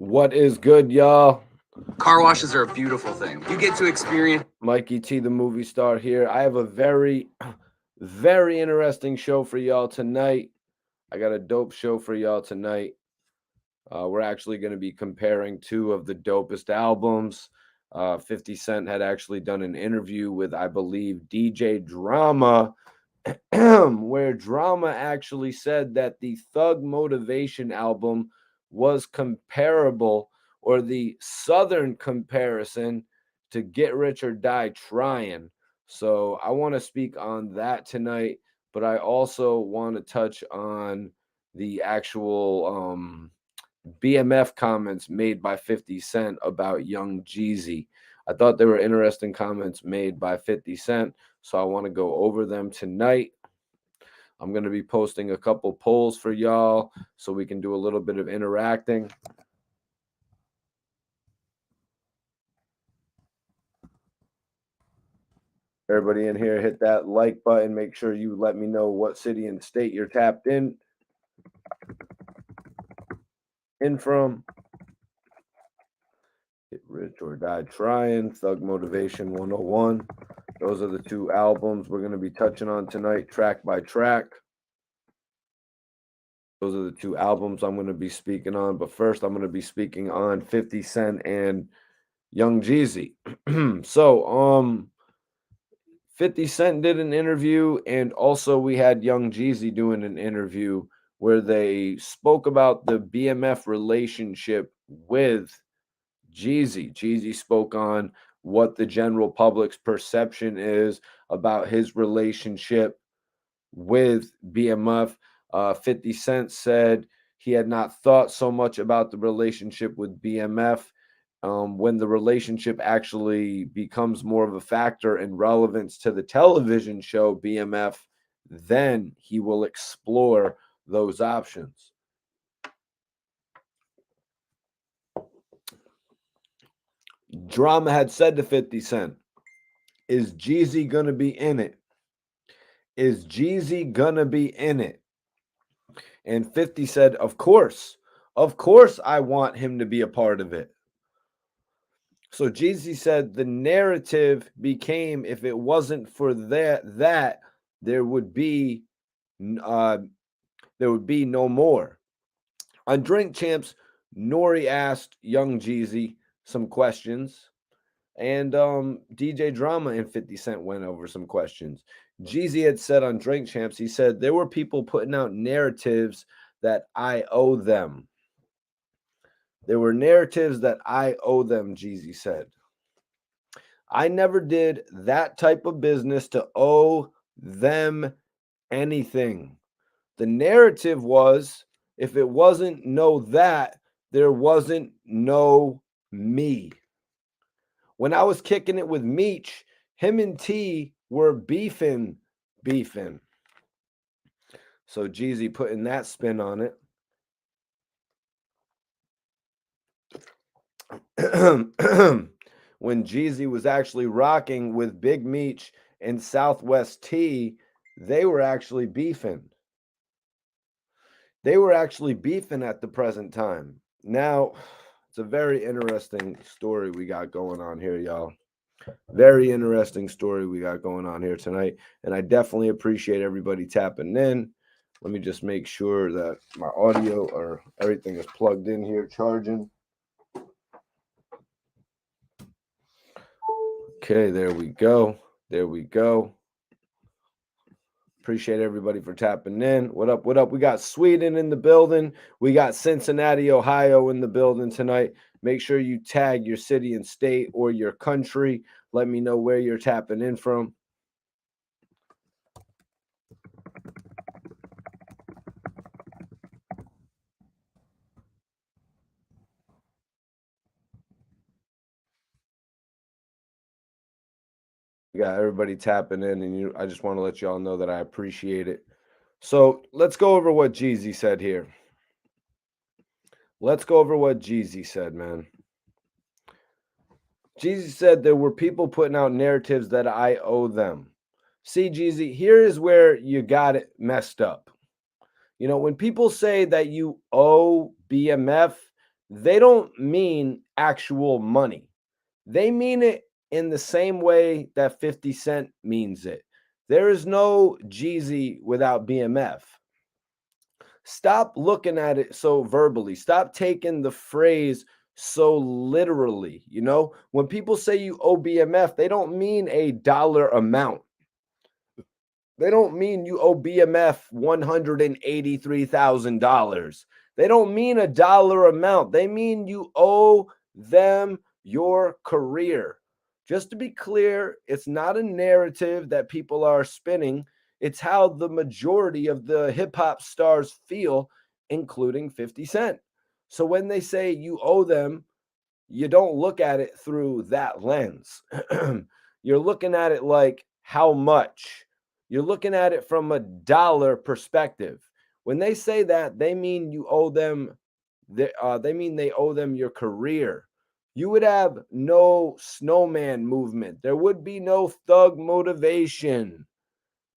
What is good, y'all? Car washes are a beautiful thing. You get to experience. Mikey T, the movie star here. I have a very, very interesting show for y'all tonight. I got a dope show for y'all tonight. We're actually going to be comparing two of the dopest albums. 50 Cent had actually done an interview with, I believe, DJ Drama, where Drama actually said that the Thug Motivation album was comparable, or the Southern comparison, to Get Rich or Die Trying. So I want to speak on that tonight, but I also want to touch on the actual BMF comments made by 50 Cent about Young Jeezy. I thought they were interesting comments made by 50 Cent, so I want to go over them tonight. I'm going to be posting a couple polls for y'all so we can do a little bit of interacting. Everybody in here, hit that like button. Make sure you let me know what city and state you're tapped in from. Get Rich or Die Trying, Thug Motivation 101. Those are the two albums we're going to be touching on tonight, track by track. Those are the two albums I'm going to be speaking on. But first, I'm going to be speaking on 50 Cent and Young Jeezy. So, 50 Cent did an interview, and also we had Young Jeezy doing an interview where they spoke about the BMF relationship with Jeezy. Jeezy spoke on what the general public's perception is about his relationship with BMF. 50 Cent said he had not thought so much about the relationship with BMF. When the relationship actually becomes more of a factor in relevance to the television show BMF, then he will explore those options. Drama had said to 50 Cent, is Jeezy gonna be in it? Is Jeezy gonna be in it? And 50 said, of course. Of course I want him to be a part of it. So Jeezy said the narrative became, if it wasn't for that there would be no more. On Drink Champs, Nori asked Young Jeezy some questions, and DJ Drama and 50 Cent went over some questions. Jeezy had said on Drink Champs, he said, there were people putting out narratives that I owe them. There were narratives that I owe them, Jeezy said. I never did that type of business to owe them anything. The narrative was, if it wasn't no that, there wasn't no me. When I was kicking it with Meech, him and T were beefing. So Jeezy putting that spin on it. When Jeezy was actually rocking with Big Meech and Southwest T, they were actually beefing. They were actually beefing at the present time. Now, it's a very interesting story we got going on here, y'all. Very interesting story we got going on here tonight. And I definitely appreciate everybody tapping in. Let me just make sure that my audio or everything is plugged in here, charging. Okay, there we go. There we go. Appreciate everybody for tapping in. What up? What up? We got Sweden in the building. We got Cincinnati, Ohio in the building tonight. Make sure you tag your city and state or your country. Let me know where you're tapping in from. We got everybody tapping in, and I just want to let y'all know that I appreciate it. So let's go over what Jeezy said here. Let's go over what Jeezy said, man. Jeezy said there were people putting out narratives that I owe them. See, Jeezy, here is where you got it messed up. You know, when people say that you owe BMF, they don't mean actual money. They mean it in the same way that 50 Cent means it. There is no Jeezy without BMF. Stop looking at it so verbally. Stop taking the phrase so literally. When people say you owe BMF, they don't mean a dollar amount. They don't mean you owe BMF $183,000. They don't mean a dollar amount. They mean you owe them your career. Just to be clear, it's not a narrative that people are spinning. It's how the majority of the hip hop stars feel, including 50 Cent. So when they say you owe them, you don't look at it through that lens. You're looking at it like how much. You're looking at it from a dollar perspective. When they say that, they mean you owe them. They mean they owe them your career. You would have no snowman movement. There would be no thug motivation.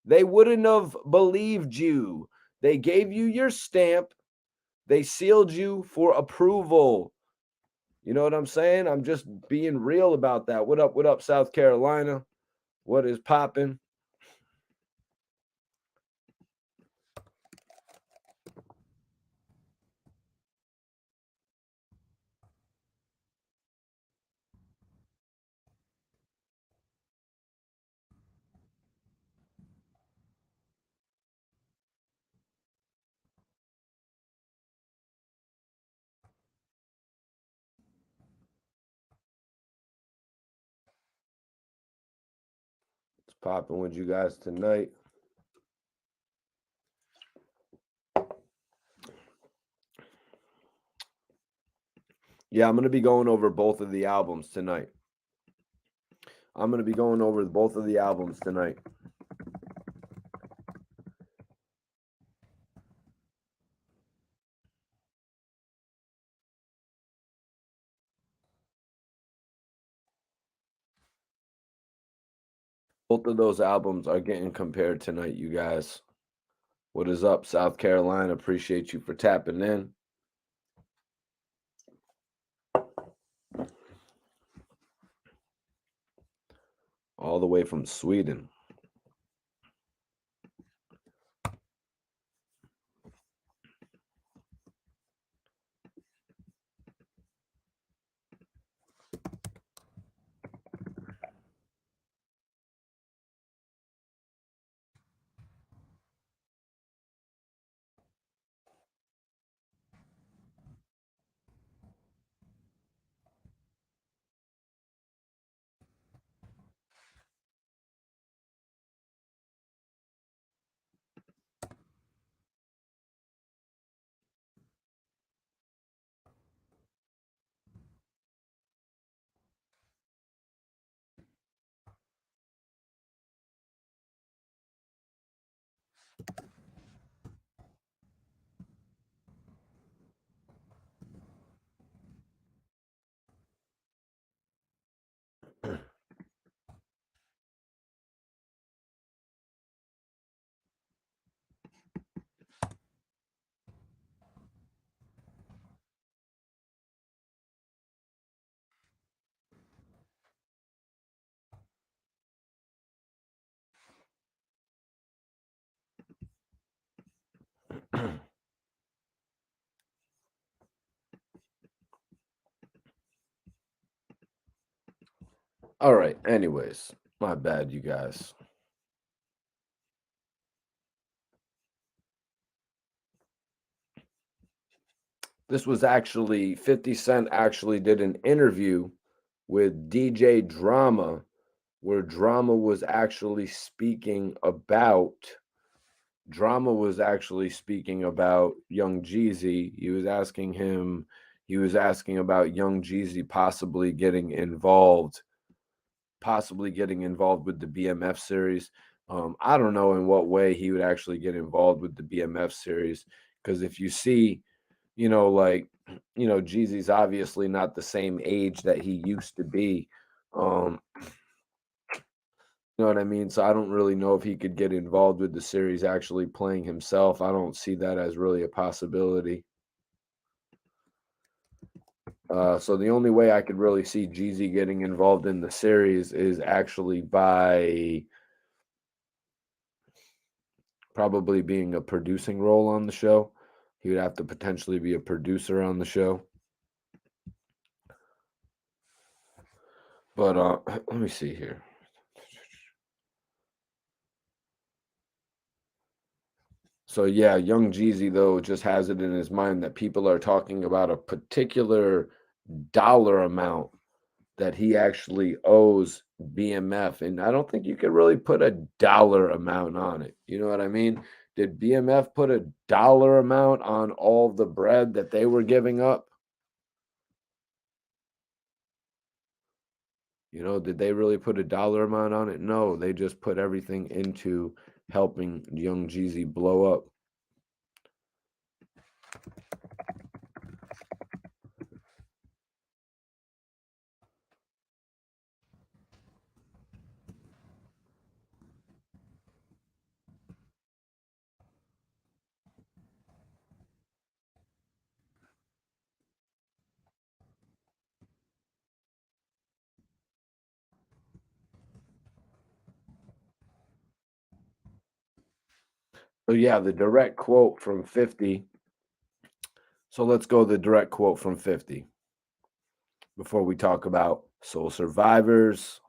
They wouldn't have believed you. They gave you your stamp. They sealed you for approval. You know what I'm saying? I'm just being real about that. What up, South Carolina? What is popping? It's popping with you guys tonight. Yeah, I'm going to be going over both of the albums tonight. Both of those albums are getting compared tonight, you guys. What is up, South Carolina? Appreciate you for tapping in. All the way from Sweden. All right. Anyways, my bad, you guys. This was actually 50 Cent actually did an interview with DJ Drama where Drama was actually speaking about Young Jeezy. He was asking about Young Jeezy possibly getting involved with the BMF series. I don't know in what way he would actually get involved with the BMF series because if you see, Jeezy's obviously not the same age that he used to be. You know what I mean? So I don't really know if he could get involved with the series actually playing himself. I don't see that as really a possibility. So the only way I could really see Jeezy getting involved in the series is actually by probably being a producing role on the show. He would have to potentially be a producer on the show. But let me see here. So yeah, young Jeezy though just has it in his mind that people are talking about a particular dollar amount that he actually owes BMF, and I don't think you could really put a dollar amount on it. You know what I mean? Did BMF put a dollar amount on all the bread that they were giving up? You know, did they really put a dollar amount on it? No, they just put everything into helping young Jeezy blow up. So yeah, the direct quote from 50. So let's go the direct quote from 50 before we talk about Soul Survivors.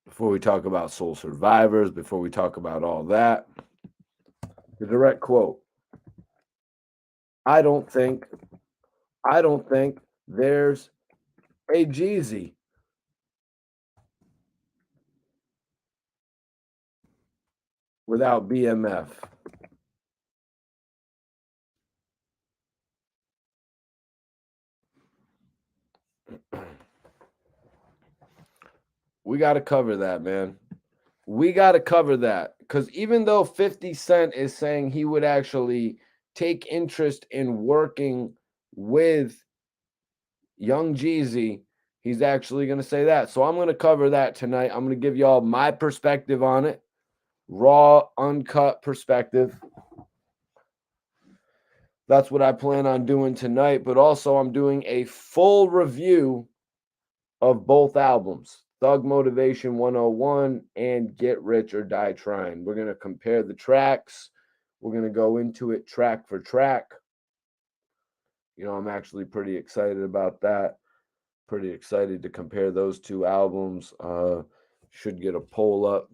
Before we talk about Soul Survivors, before we talk about all that, the direct quote. I don't think, I don't think there's a Jeezy without BMF. We got to cover that, man. We got to cover that because even though 50 Cent is saying he would actually take interest in working with young Jeezy, he's actually going to say that. So I'm going to cover that tonight. I'm going to give y'all my perspective on it, raw, uncut perspective. That's what I plan on doing tonight. But also, I'm doing a full review of both albums, Thug Motivation 101 and Get Rich or Die Trying. We're going to compare the tracks. We're going to go into it track for track. You know, I'm actually pretty excited about that. Pretty excited to compare those two albums. Should get a poll up.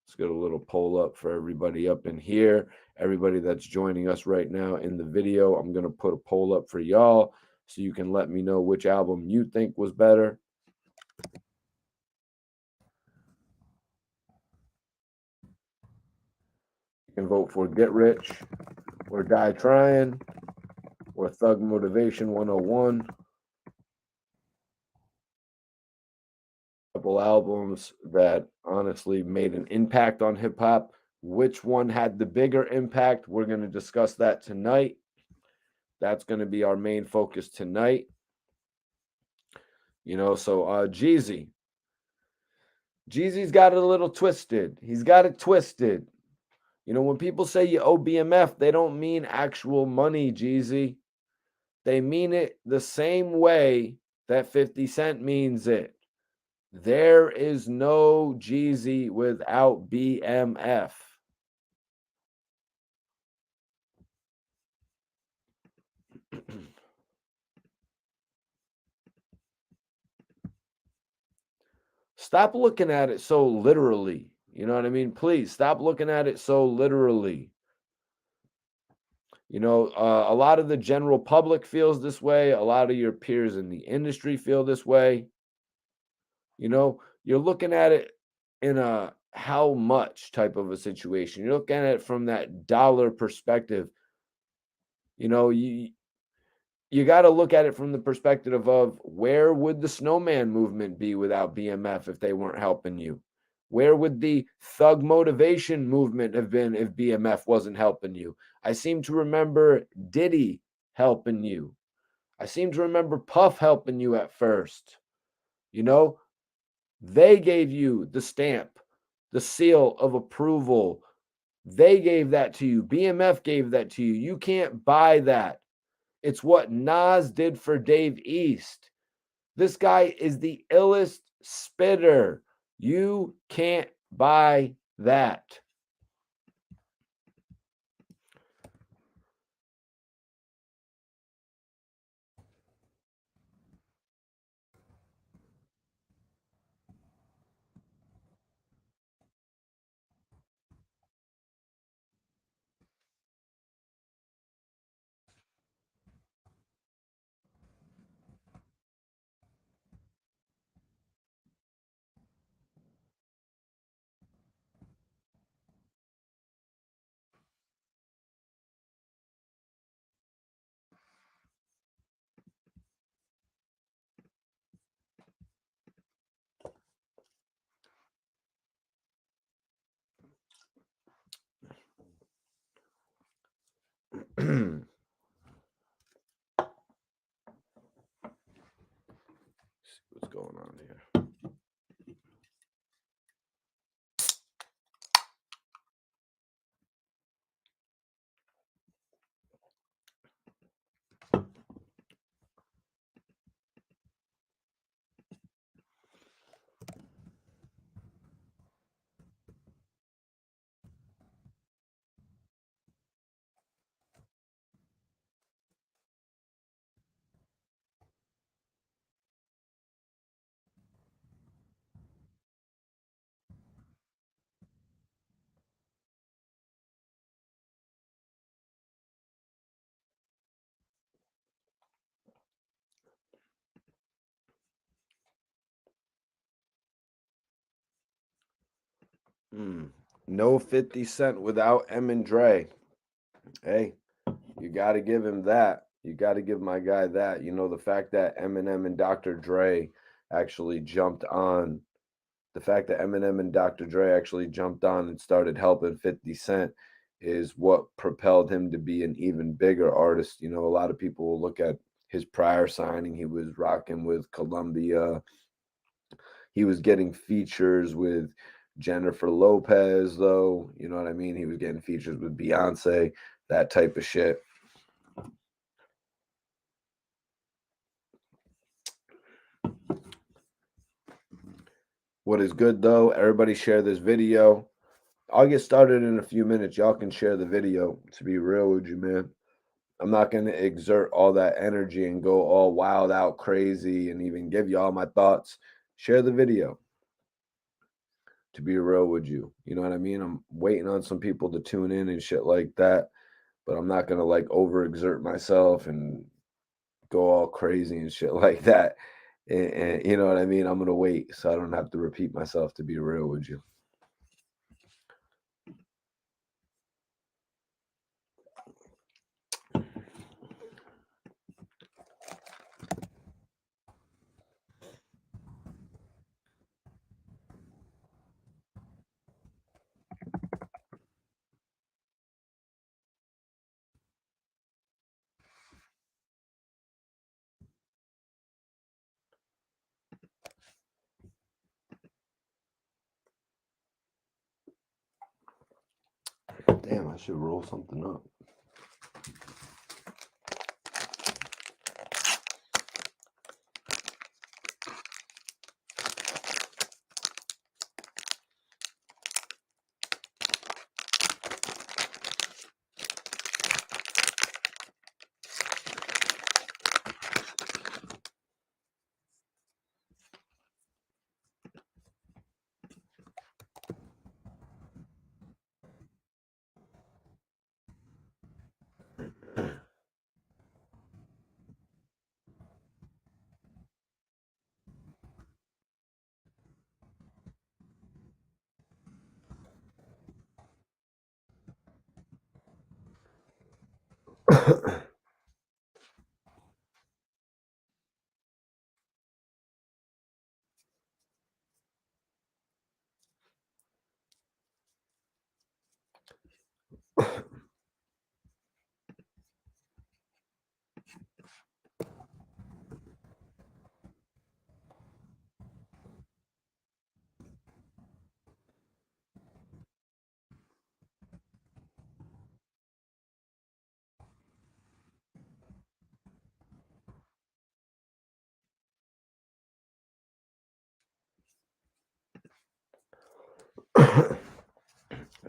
Let's get a little poll up for everybody up in here. Everybody that's joining us right now in the video, I'm going to put a poll up for y'all so you can let me know which album you think was better. You can vote for Get Rich or Die Trying or Thug Motivation 101. Couple albums that honestly made an impact on hip hop. Which one had the bigger impact? We're going to discuss that tonight. That's going to be our main focus tonight. You know, so Jeezy's got it a little twisted. He's got it twisted. You know, when people say you owe BMF, they don't mean actual money, Jeezy. They mean it the same way that 50 Cent means it. There is no Jeezy without BMF. Stop looking at it so literally. You know what I mean? Please stop looking at it so literally. You know, a lot of the general public feels this way. A lot of your peers in the industry feel this way. You know, you're looking at it in a how much type of a situation. You're looking at it from that dollar perspective. You know, you got to look at it from the perspective of where would the snowman movement be without BMF if they weren't helping you? Where would the thug motivation movement have been if BMF wasn't helping you? I seem to remember Diddy helping you. I seem to remember Puff helping you at first. You know, they gave you the stamp, the seal of approval They gave that to you. BMF gave that to you. You can't buy that. It's what Nas did for Dave East. This guy is the illest spitter. You can't buy that. See what's going on here. No 50 Cent without M and Dre. Hey, you got to give him that. You got to give my guy that. You know, the fact that Eminem and Dr. Dre actually jumped on, the fact that Eminem and Dr. Dre actually jumped on and started helping 50 Cent is what propelled him to be an even bigger artist. You know, a lot of people will look at his prior signing. He was rocking with Columbia. He was getting features with Jennifer Lopez, though. You know what I mean? He was getting features with Beyonce, that type of shit. What is good, though, everybody share this video. I'll get started in a few minutes. Y'all can share the video. To be real with you, man, I'm not going to exert all that energy and go all wild out crazy and even give you all my thoughts. Share the video. To be real with you, you know what I mean? I'm waiting on some people to tune in and shit like that, but I'm not going to like overexert myself and go all crazy and shit like that. And you know what I mean? I'm going to wait so I don't have to repeat myself, to be real with you. Damn, I should roll something up.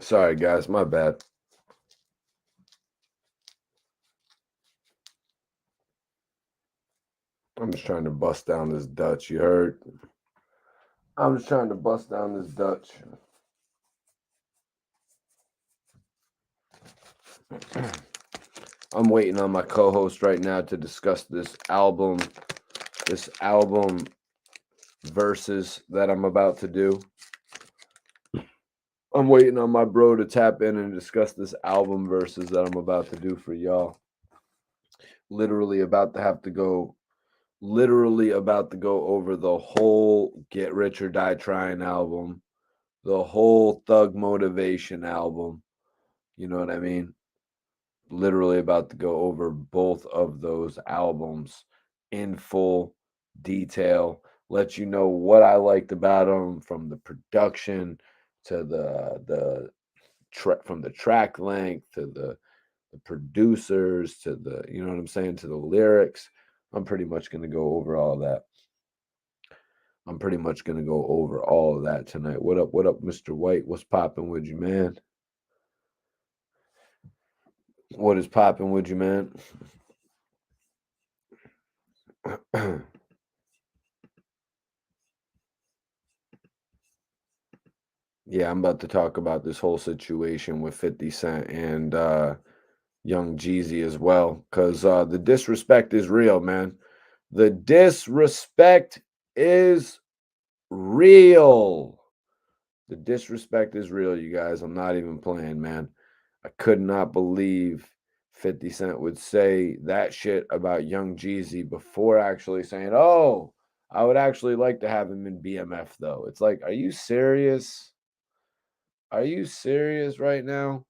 Sorry, guys, my bad. I'm just trying to bust down this Dutch. You heard? I'm just trying to bust down this Dutch. I'm waiting on my co-host right now to discuss this album versus that I'm about to do. I'm waiting on my bro to tap in and discuss this album versus that I'm about to do for y'all. Literally about to go over the whole Get Rich or Die Trying album, the whole Thug Motivation album. You know what I mean? Literally about to go over both of those albums in full detail, let you know what I liked about them, from the production to the from the track length to the producers to the, you know what I'm saying, to the lyrics. I'm pretty much going to go over all that. I'm pretty much going to go over all of that tonight. What up, Mr. White? What's popping with you, man? What is popping with you, man? Yeah, I'm about to talk about this whole situation with 50 Cent and Young Jeezy as well, because the disrespect is real, man. The disrespect is real. The disrespect is real, you guys. I'm not even playing, man. I could not believe 50 Cent would say that shit about Young Jeezy before actually saying, oh, I would actually like to have him in BMF, though. It's like, are you serious? Are you serious right now?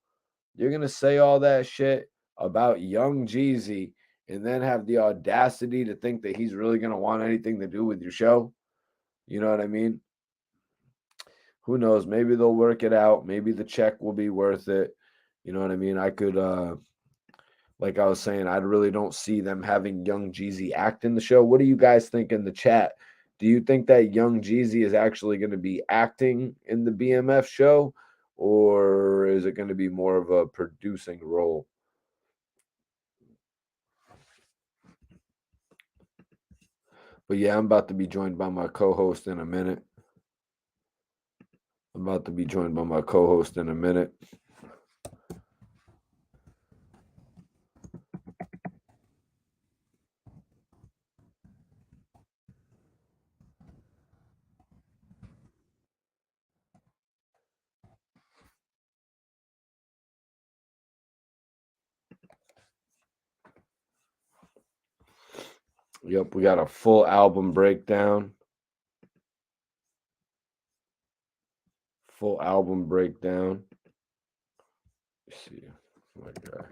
You're going to say all that shit about Young Jeezy and then have the audacity to think that he's really going to want anything to do with your show? You know what I mean? Who knows? Maybe they'll work it out. Maybe the check will be worth it. You know what I mean? I could, like I was saying, I really don't see them having Young Jeezy act in the show. What do you guys think in the chat? Do you think that Young Jeezy is actually going to be acting in the BMF show, or is it going to be more of a producing role? But yeah, I'm about to be joined by my co-host in a minute. I'm about to be joined by my co-host in a minute. Yep, we got a full album breakdown. Full album breakdown. Let's see. My guy.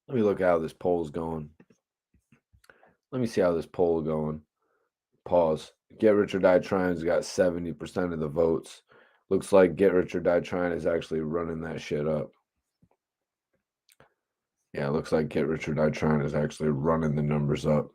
Let me look at how this poll's going. Let me see how this poll going. Pause. Get Rich or Die Trying's got 70% of the votes. Looks like Get Rich or Die Trying is actually running that shit up. Yeah, it looks like Get Rich or Die Trying is actually running the numbers up.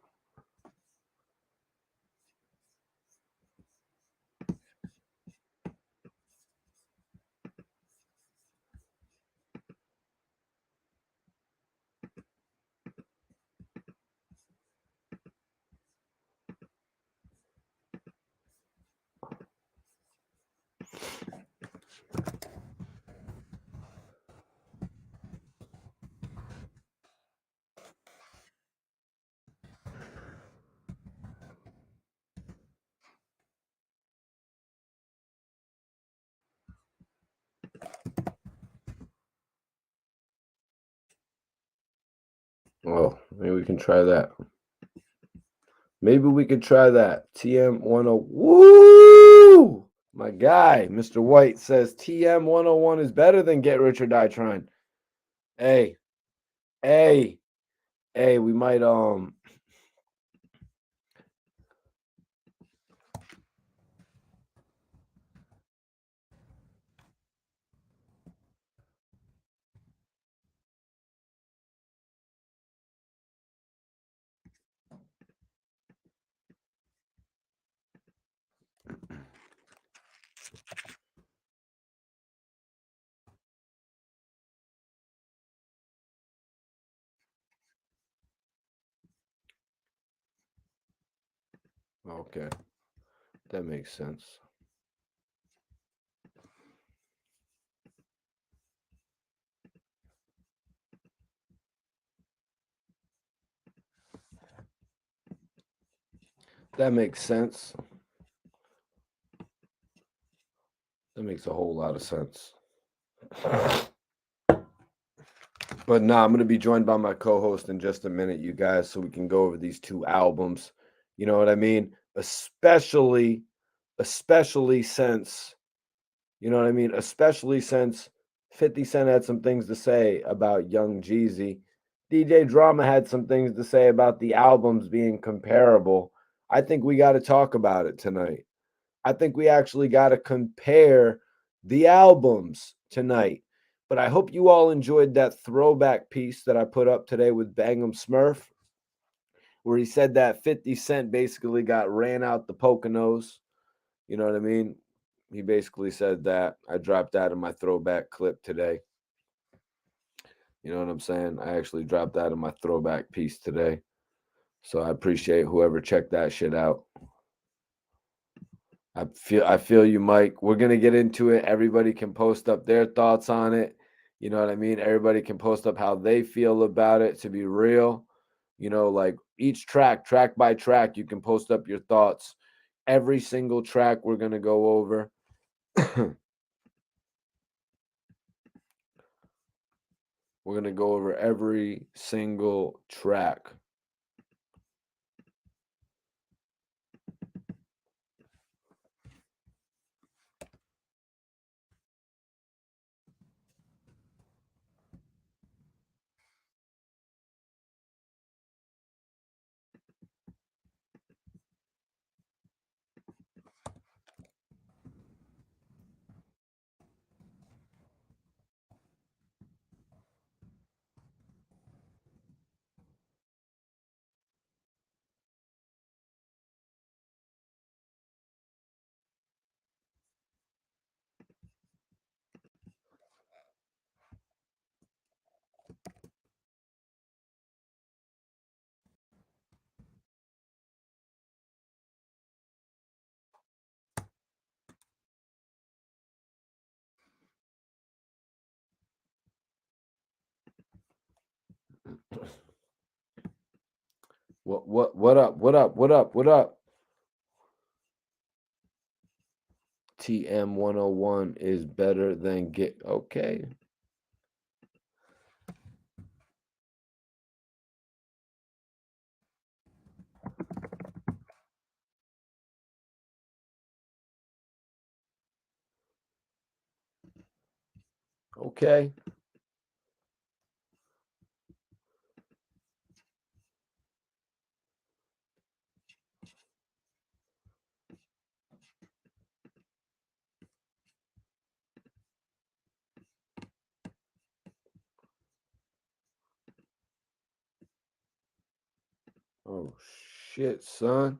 Oh, maybe we can try that. Maybe we could try that. TM10. Woo! My guy, Mr. White says TM101 is better than Get Rich or Die Trying. Hey, hey, hey, we might okay. That makes sense. That makes sense. That makes a whole lot of sense. But nah, I'm gonna be joined by my co-host in just a minute, you guys, so we can go over these two albums. You know what I mean? Especially since, you know what I mean? Especially since 50 Cent had some things to say about Young Jeezy. DJ Drama had some things to say about the albums being comparable. I think we got to talk about it tonight. I think we actually got to compare the albums tonight. But I hope you all enjoyed that throwback piece that I put up today with Bangum Smurf, where he said that 50 Cent basically got ran out the Poconos. You know what I mean? He basically said that. I dropped that in my throwback clip today. You know what I'm saying? I actually dropped that in my throwback piece today. So I appreciate whoever checked that shit out. I feel you, Mike. We're gonna get into it. Everybody can post up their thoughts on it. You know what I mean? Everybody can post up how they feel about it. To be real, you know, like each track by track, you can post up your thoughts. Every single track we're gonna go over. We're gonna go over every single track. What up? TM101 is better than Get okay. Okay. Oh shit, son.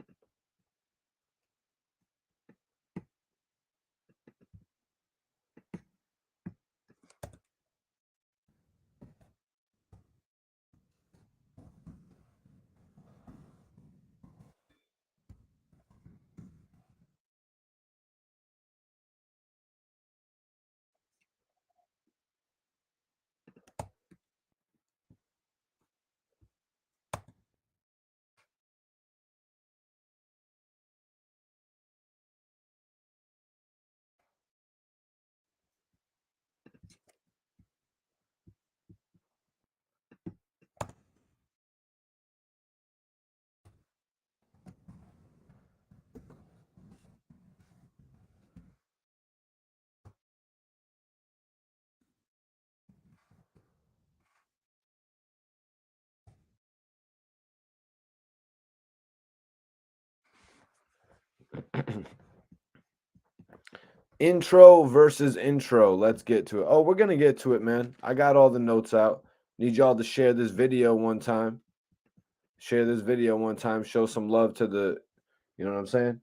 Intro versus intro. Let's get to it. Oh, we're going to get to it, man. I got all the notes out. Need y'all to share this video one time. Share this video one time. Show some love to the, you know what I'm saying?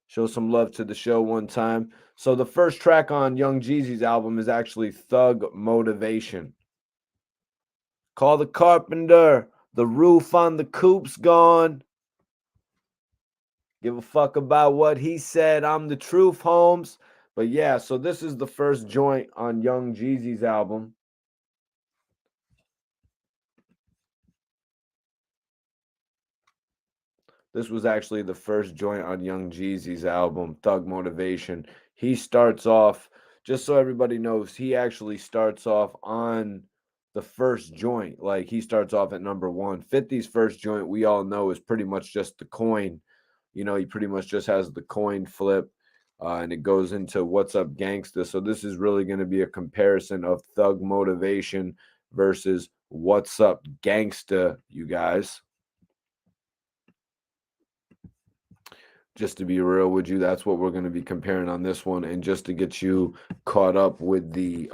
Show some love to the show one time. So the first track on Young Jeezy's album is actually Thug Motivation. Call the carpenter. The roof on the coup's gone. Give a fuck about what he said. I'm the truth, Holmes. But yeah, so this is the first joint on Young Jeezy's album. This was actually the first joint on Young Jeezy's album, Thug Motivation. He starts off, just so everybody knows, he actually starts off on the first joint. Like he starts off at number one. 50's first joint, we all know, is pretty much just the coin. You know, he pretty much just has the coin flip. And it goes into What's Up Gangsta. So this is really going to be a comparison of Thug Motivation versus What's Up Gangsta, you guys. Just to be real with you, that's what we're going to be comparing on this one. And just to get you caught up with the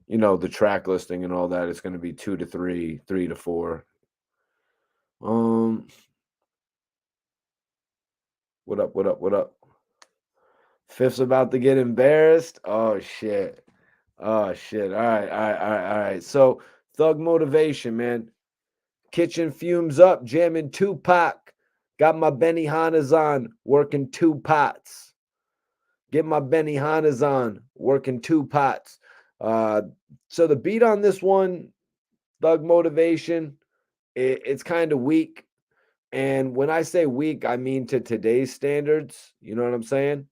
you know, the track listing and all that, it's going to be 2 to 3, 3 to 4. What up, what up, what up? Fifth's about to get embarrassed. Oh shit. Oh shit. All right, all right, all right, all right. So Thug Motivation, man. Kitchen fumes up, jamming Tupac. Got my Benihanas on, working 2 pots. Get my Benihanas on, working 2 pots. So the beat on this one, Thug Motivation, it's kind of weak. And when I say weak, I mean to today's standards. You know what I'm saying?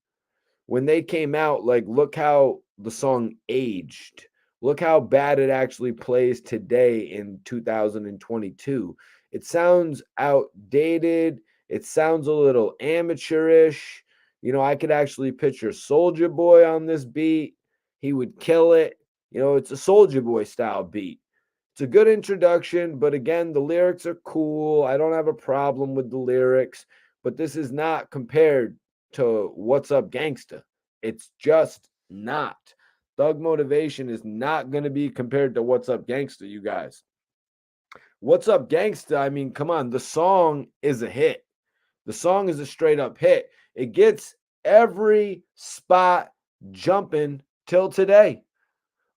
When they came out, like, look how the song aged. Look how bad it actually plays today in 2022. It sounds outdated. It sounds a little amateurish. You know, I could actually picture Soldier Boy on this beat. He would kill it. You know, it's a Soldier Boy style beat. It's a good introduction, but again, the lyrics are cool. I don't have a problem with the lyrics, but this is not compared to What's Up Gangsta. It's just not. Thug Motivation is not going to be compared to What's Up Gangsta, you guys. What's Up Gangsta? I mean, come on, the song is a hit. The song is a straight up hit. It gets every spot jumping till today.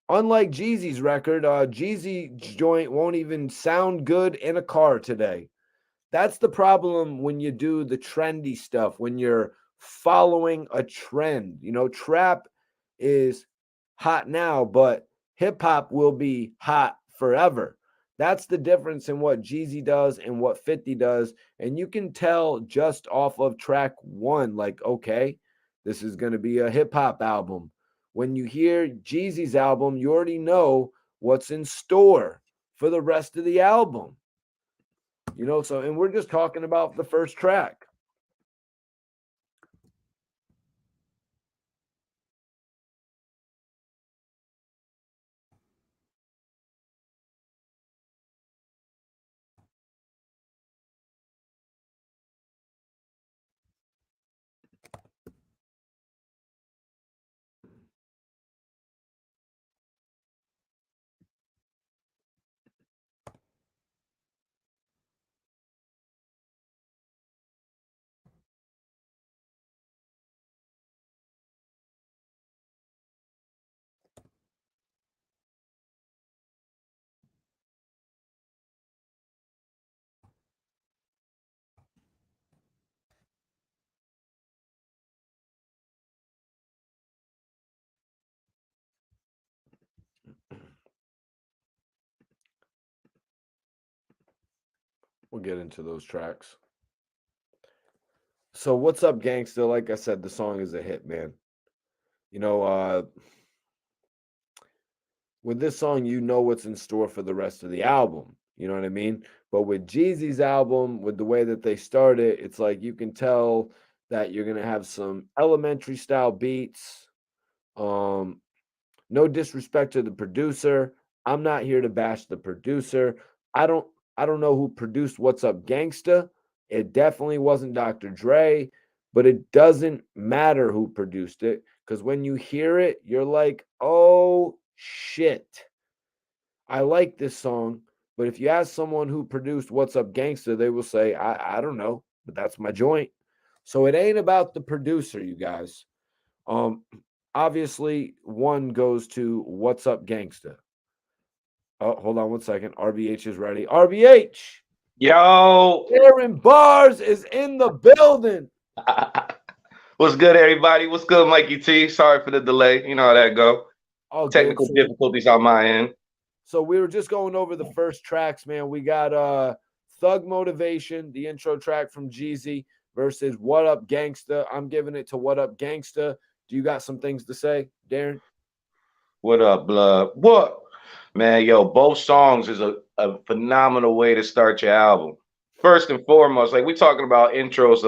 Unlike Jeezy's record, Jeezy's joint won't even sound good in a car today. That's the problem when you do the trendy stuff, when you're following a trend. You know, trap is hot now, but hip hop will be hot forever. That's the difference in what Jeezy does and what 50 does. And you can tell just off of track one, like, okay, this is going to be a hip hop album. When you hear Jeezy's album, you already know what's in store for the rest of the album. You know, so, and we're just talking about the first track. We'll get into those tracks. So, What's Up Gangsta? Like I said, the song is a hit, man. You know, with this song, you know what's in store for the rest of the album. You know what I mean? But with Jeezy's album, with the way that they start it, it's like you can tell that you're gonna have some elementary style beats. No disrespect to the producer. I'm not here to bash the producer. I don't I don't know who produced What's Up Gangsta, It definitely wasn't Dr. Dre, but it doesn't matter who produced it because when you hear it, you're like, oh shit, I like this song. But if you ask someone who produced What's Up Gangsta, they will say, I don't know, but that's my joint. So it ain't about the producer, you guys. Um, Obviously, one goes to What's Up Gangsta. Oh, hold on one second. RBH is ready. RBH, Yo, Aaron Bars is in the building. what's good, everybody? What's good, Mikey T? Sorry for the delay. You know how that go. All good. Technical difficulties on my end. So we were just going over the first tracks, man. We got Thug Motivation, the intro track from Jeezy, versus What Up Gangsta. I'm giving it to What Up Gangsta. Do you got some things to say, Darren? What up, blood? What? Man, yo, both songs is a phenomenal way to start your album. First and foremost, like we talking about intros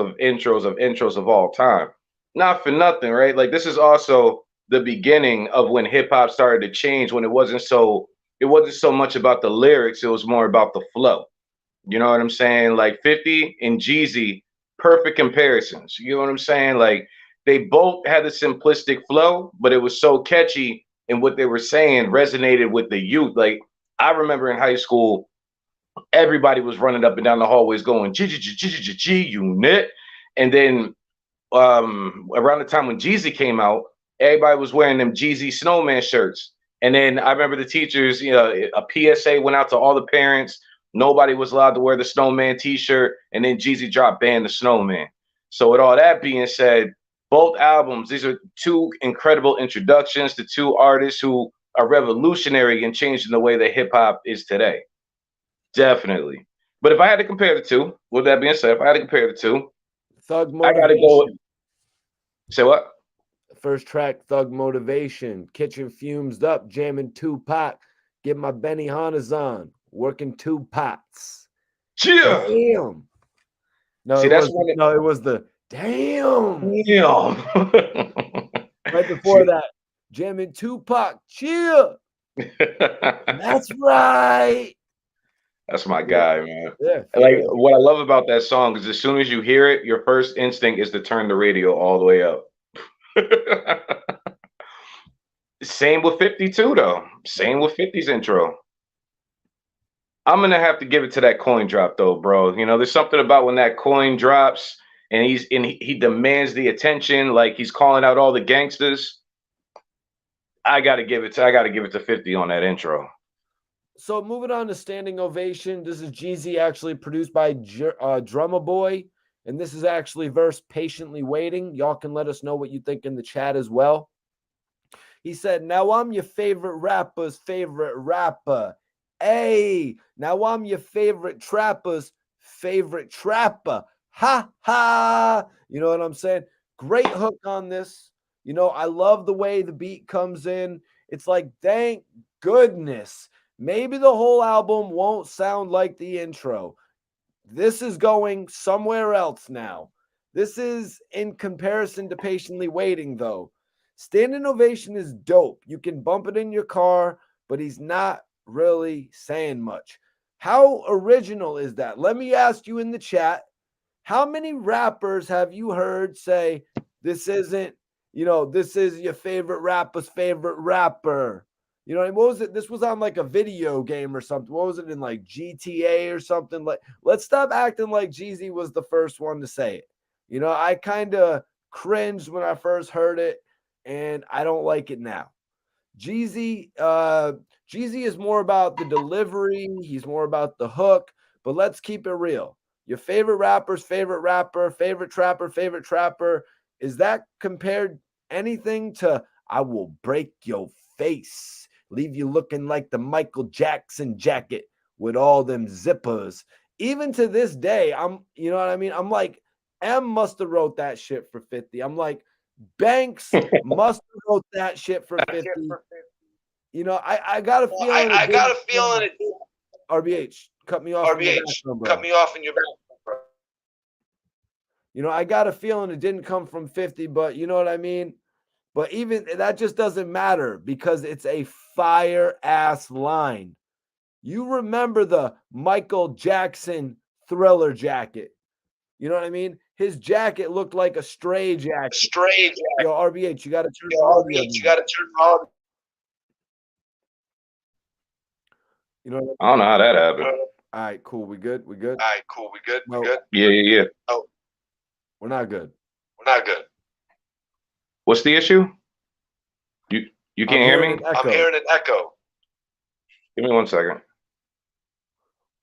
of all time. Not for nothing, right? Like this is also the beginning of when hip hop started to change, when it wasn't so much about the lyrics, it was more about the flow. You know what I'm saying? Like 50 and Jeezy, perfect comparisons. You know what I'm saying? Like they both had a simplistic flow, but it was so catchy, and what they were saying resonated with the youth. Like I remember in high school, everybody was running up and down the hallways going G G G G G G G unit, and then around the time when Jeezy came out, everybody was wearing them Jeezy snowman shirts. And then I remember the teachers, a PSA went out to all the parents. Nobody was allowed to wear the snowman t-shirt, and then Jeezy dropped Ban the Snowman. So with all that being said, both albums, these are two incredible introductions to two artists who are revolutionary in changing the way that hip hop is today. Definitely. But if I had to compare the two, with that being said, if I had to compare the two, Thug I gotta go. Motivation. Say what? First track, Thug Motivation. Kitchen fumes up, jamming Tupac. Get my Benihana's on. Working two pots. Yeah. Damn. No, See, it that's was when no, it was the damn. it. Right before See, that, jamming Tupac. Cheer. That's right. that's my Yeah, guy, man. yeah, for Like real. what I love about that song is as soon as you hear it, your first instinct is to turn the radio all the way up. Same with 52 though. Same with 50's intro. I'm gonna have to give it to that coin drop though, bro. There's something about when that coin drops and he demands the attention, like he's calling out all the gangsters. I gotta give it to 50 on that intro. So moving on to Standing Ovation. This is Jeezy, actually produced by Drumma Boy, and this is actually verse Patiently Waiting. Y'all can let us know what you think in the chat as well. He said, "Now I'm your favorite rapper's favorite rapper. Hey, now I'm your favorite trapper's favorite trapper. Ha ha." You know what I'm saying? Great hook on this. I love the way the beat comes in. It's like, thank goodness. Maybe the whole album won't sound like the intro. This is going somewhere else now. This is in comparison to Patiently Waiting, though. Standing Ovation is dope. You can bump it in your car, but he's not really saying much. How original is that? Let me ask you in the chat, how many rappers have you heard say, this isn't, this is your favorite rapper's favorite rapper? You know, what was it? This was on like a video game or something. What was it in like GTA or something? Like, let's stop acting like Jeezy was the first one to say it. I kind of cringed when I first heard it, and I don't like it now. Jeezy is more about the delivery. He's more about the hook. But let's keep it real. Your favorite rapper's favorite rapper, favorite trapper. Is that compared anything to I will break your face, leave you looking like the Michael Jackson jacket with all them zippers? Even to this day, you know what I mean? I'm like, M must have wrote that shit for 50. I'm like, Banks must have wrote that shit for 50. I got a feeling it I got didn't. a feeling it. RBH, cut me off in your RBH, background, cut bro. me off in your back, bro. I got a feeling it didn't come from 50, but you know what I mean? But even that just doesn't matter because it's a fire ass line. You remember the Michael Jackson Thriller jacket. You know what I mean? His jacket looked like a stray jacket. Yo, RBH, you got to turn the audio down. You know. I don't know how that happened. All right, cool. We good? We good? No, Yeah. we're not good. What's the issue? You I'm can't hear me? hearing an echo. Give me 1 second.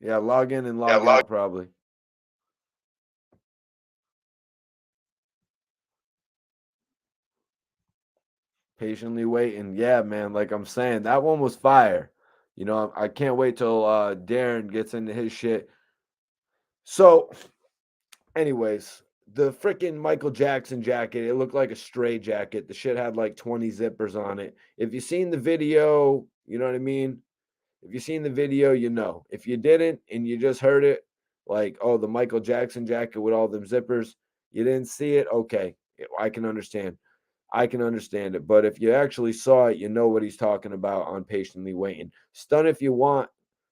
Yeah, log in and log out probably. Patiently waiting. Yeah, man. Like I'm saying, that one was fire. You know, I can't wait till Darren gets into his shit. So, anyways, the freaking Michael Jackson jacket, it looked like a stray jacket. The shit had like 20 zippers on it. If you've seen the video, you know what I mean? If you've seen the video, you know. If you didn't and you just heard it, like, oh, the Michael Jackson jacket with all them zippers, you didn't see it, okay. I can understand. I can understand it. But if you actually saw it, you know what he's talking about on Patiently Waiting. Stun if you want.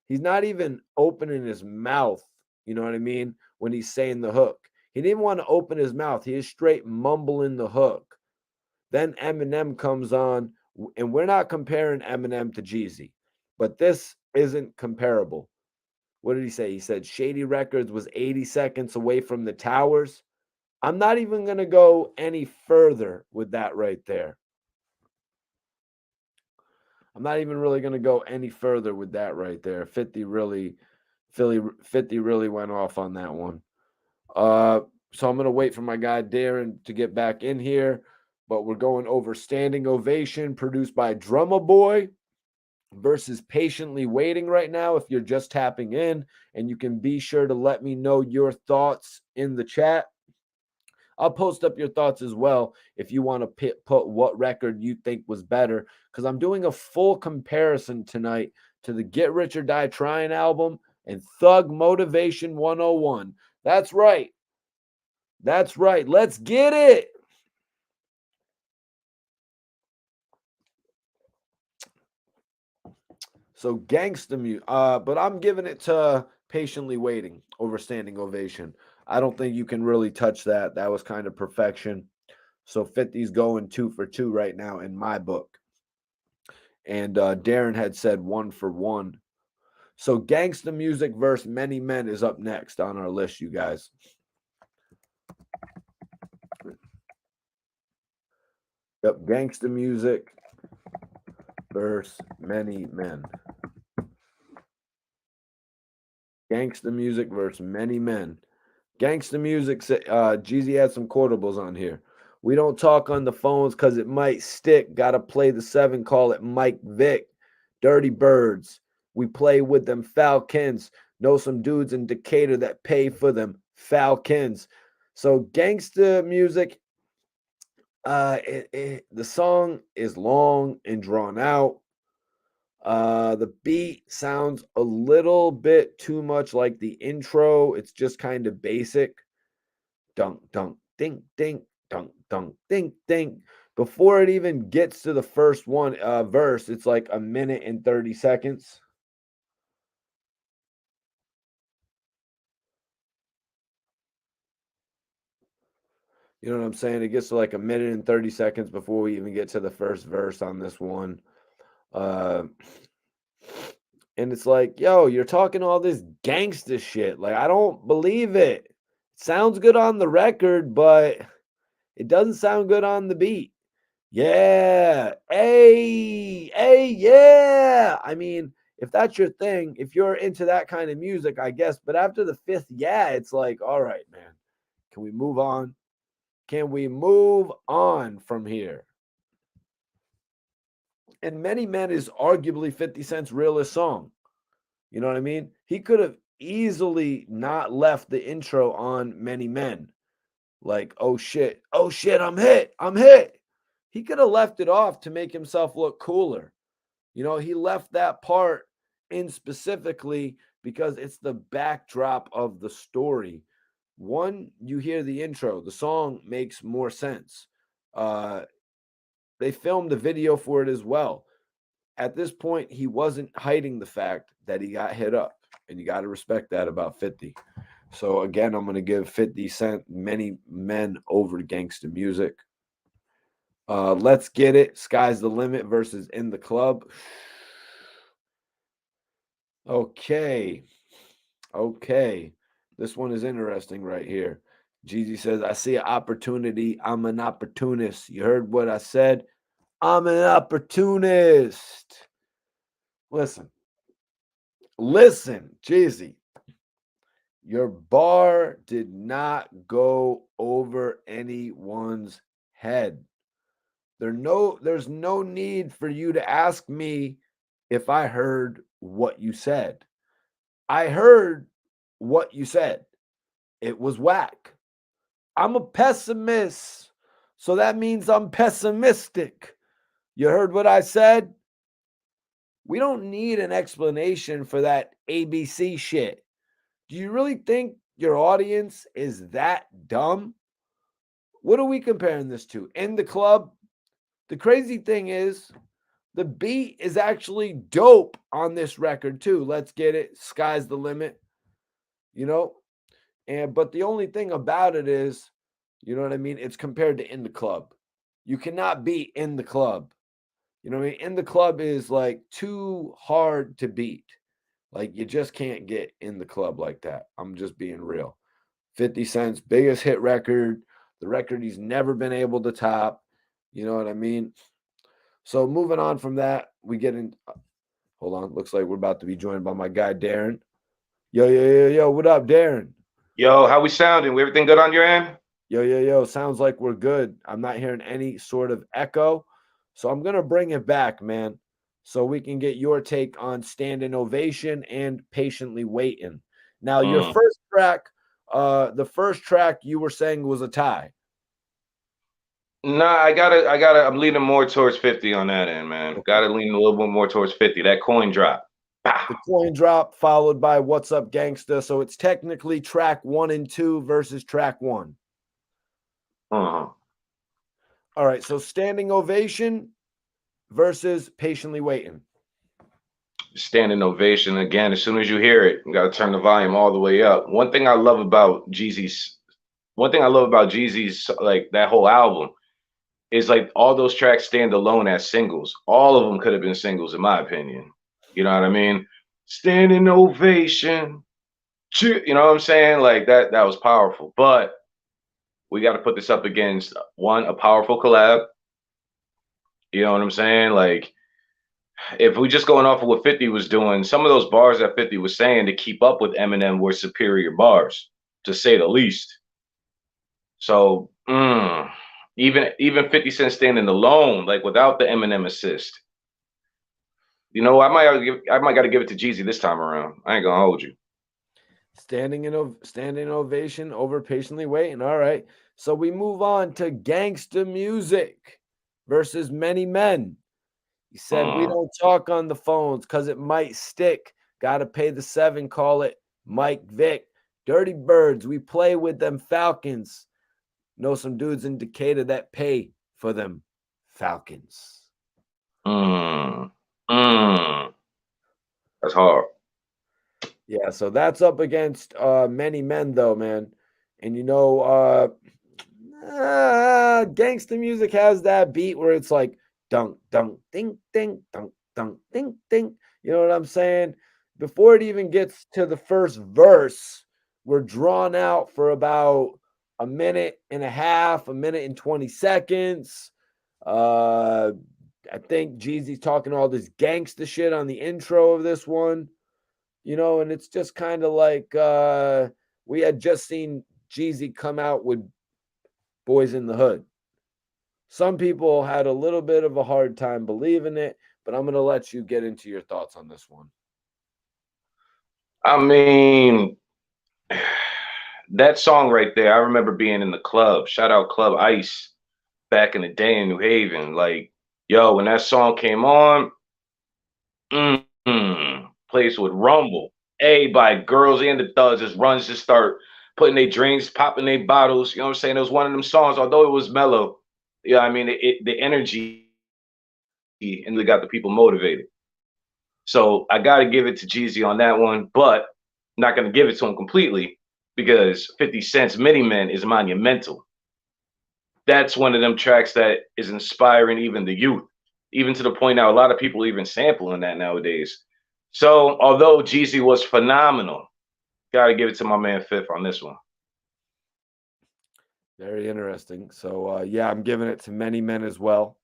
He's not even opening his mouth, you know what I mean, when he's saying the hook. He didn't want to open his mouth. He is straight mumbling the hook. Then Eminem comes on, and we're not comparing Eminem to Jeezy, but this isn't comparable. What did he say? He said Shady Records was 80 seconds away from the towers. I'm not even going to go any further with that right there. I'm not even really going to go any further with that right there. 50 really went off on that one. So I'm going to wait for my guy Darren to get back in here, but we're going over Standing Ovation produced by Drummer Boy versus Patiently Waiting right now. If you're just tapping in, and you can be sure to let me know your thoughts in the chat. I'll post up your thoughts as well if you want to put what record you think was better, because I'm doing a full comparison tonight to the Get Rich or Die Trying album and Thug Motivation 101. That's right. That's right. Let's get it. So Gangsta Music, but I'm giving it to Patiently Waiting over Standing Ovation. I don't think you can really touch that. That was kind of perfection. So 50's going 2 for 2 right now in my book. And Darren had said 1 for 1. So Gangsta Music versus Many Men is up next on our list, you guys. Yep, Gangsta Music versus Many Men. Gangsta Music versus Many Men. Gangsta Music, Jeezy had some quotables on here. We don't talk on the phones because it might stick. Got to play the 7, call it Mike Vick. Dirty Birds. We play with them Falcons. Know some dudes in Decatur that pay for them Falcons. So Gangsta Music, the song is long and drawn out. The beat sounds a little bit too much like the intro. It's just kind of basic. Dunk, dunk, dink, dink, dunk, dunk, dink, dink. Before it even gets to the first one verse, it's like a minute and 30 seconds. You know what I'm saying? It gets to like a minute and 30 seconds before we even get to the first verse on this one. And it's like, yo, you're talking all this gangsta shit. Like, I don't believe it. It sounds good on the record, but it doesn't sound good on the beat. Yeah. Hey, yeah. I mean, if that's your thing, if you're into that kind of music, I guess. But after the 5th, yeah, it's like, all right, man. Can we move on? Can we move on from here? And Many Men is arguably 50 Cent's realest song. You know what I mean? He could have easily not left the intro on Many Men. Like, oh shit, I'm hit. He could have left it off to make himself look cooler. You know, he left that part in specifically because it's the backdrop of the story. One, you hear the intro, the song makes more sense. They filmed the video for it as well. At this point, he wasn't hiding the fact that he got hit up, and you got to respect that about 50. So again, I'm gonna give 50 Cent Many Men over Gangsta Music. Let's Get It, Sky's the Limit versus In the Club. Okay. Okay. This one is interesting right here. Jeezy says, I see an opportunity. I'm an opportunist. You heard what I said? I'm an opportunist. Listen, Jeezy. Your bar did not go over anyone's head. There's no need for you to ask me if I heard what you said. I heard what you said. It was whack. I'm a pessimist. So that means I'm pessimistic. You heard what I said? We don't need an explanation for that ABC shit. Do you really think your audience is that dumb? What are we comparing this to? In the Club? The crazy thing is, the beat is actually dope on this record too. Let's Get It. Sky's the limit. You know? But the only thing about it is, you know what I mean? It's compared to In the Club. You cannot beat In the Club. You know what I mean? In the Club is like too hard to beat. Like you just can't get In the Club like that. I'm just being real. 50 Cent's biggest hit record, the record he's never been able to top. You know what I mean? So moving on from that, we get in. Hold on. Looks like we're about to be joined by my guy, Darren. Yo. What up, Darren? Yo, how we sounding? Everything good on your end? Yo. Sounds like we're good. I'm not hearing any sort of echo. So I'm going to bring it back, man, so we can get your take on Standing Ovation and Patiently Waiting. Now, your first track, the first track you were saying was a tie. Nah, I'm leaning more towards 50 on that end, man. Okay. Gotta lean a little bit more towards 50. That coin drop. The coin drop followed by What's Up Gangsta. So it's technically track 1 and 2 versus track 1. Uh-huh. All right. So Standing Ovation versus Patiently Waiting. Standing ovation again. As soon as you hear it, you gotta turn the volume all the way up. One thing I love about Jeezy's like that whole album is like all those tracks stand alone as singles. All of them could have been singles, in my opinion. You know what I mean? Standing ovation. You know what I'm saying? Like that was powerful. But we got to put this up against one, a powerful collab. You know what I'm saying? Like if we just going off of what 50 was doing, some of those bars that 50 was saying to keep up with Eminem were superior bars, to say the least. So even 50 Cent standing alone, like without the Eminem assist, you know, I might got to give it to Jeezy this time around. I ain't gonna hold you. Standing Ovation over Patiently Waiting. All right. So we move on to Gangsta Music versus Many Men. He said, we don't talk on the phones because it might stick. Got to pay the 7, call it Mike Vick. Dirty Birds, we play with them Falcons. Know some dudes in Decatur that pay for them Falcons. That's hard. Yeah, so that's up against Many Men, though, man. And Gangsta Music has that beat where it's like dunk, dunk, ding, ding, dunk, dunk, ding, ding. You know what I'm saying? Before it even gets to the first verse, we're drawn out for about a minute and a half, a minute and 20 seconds. I think Jeezy's talking all this gangsta shit on the intro of this one, and it's just kind of like we had just seen Jeezy come out with Boys in the Hood. Some people had a little bit of a hard time believing it, but I'm going to let you get into your thoughts on this one. I mean, that song right there, I remember being in the club. Shout out Club Ice back in the day in New Haven. Like, yo, when that song came on, place would rumble. Everybody, girls and the thugs, just start putting their drinks, popping their bottles. You know what I'm saying? It was one of them songs, although it was mellow. Yeah, I mean, the energy and it got the people motivated. So I got to give it to Jeezy on that one, but I'm not going to give it to him completely because 50 Cent's Mini Men is monumental. That's one of them tracks that is inspiring even the youth, even to the point now a lot of people even sampling that nowadays. So although Jeezy was phenomenal, gotta give it to my man Fifth on this one. Very interesting. So yeah, I'm giving it to Many Men as well.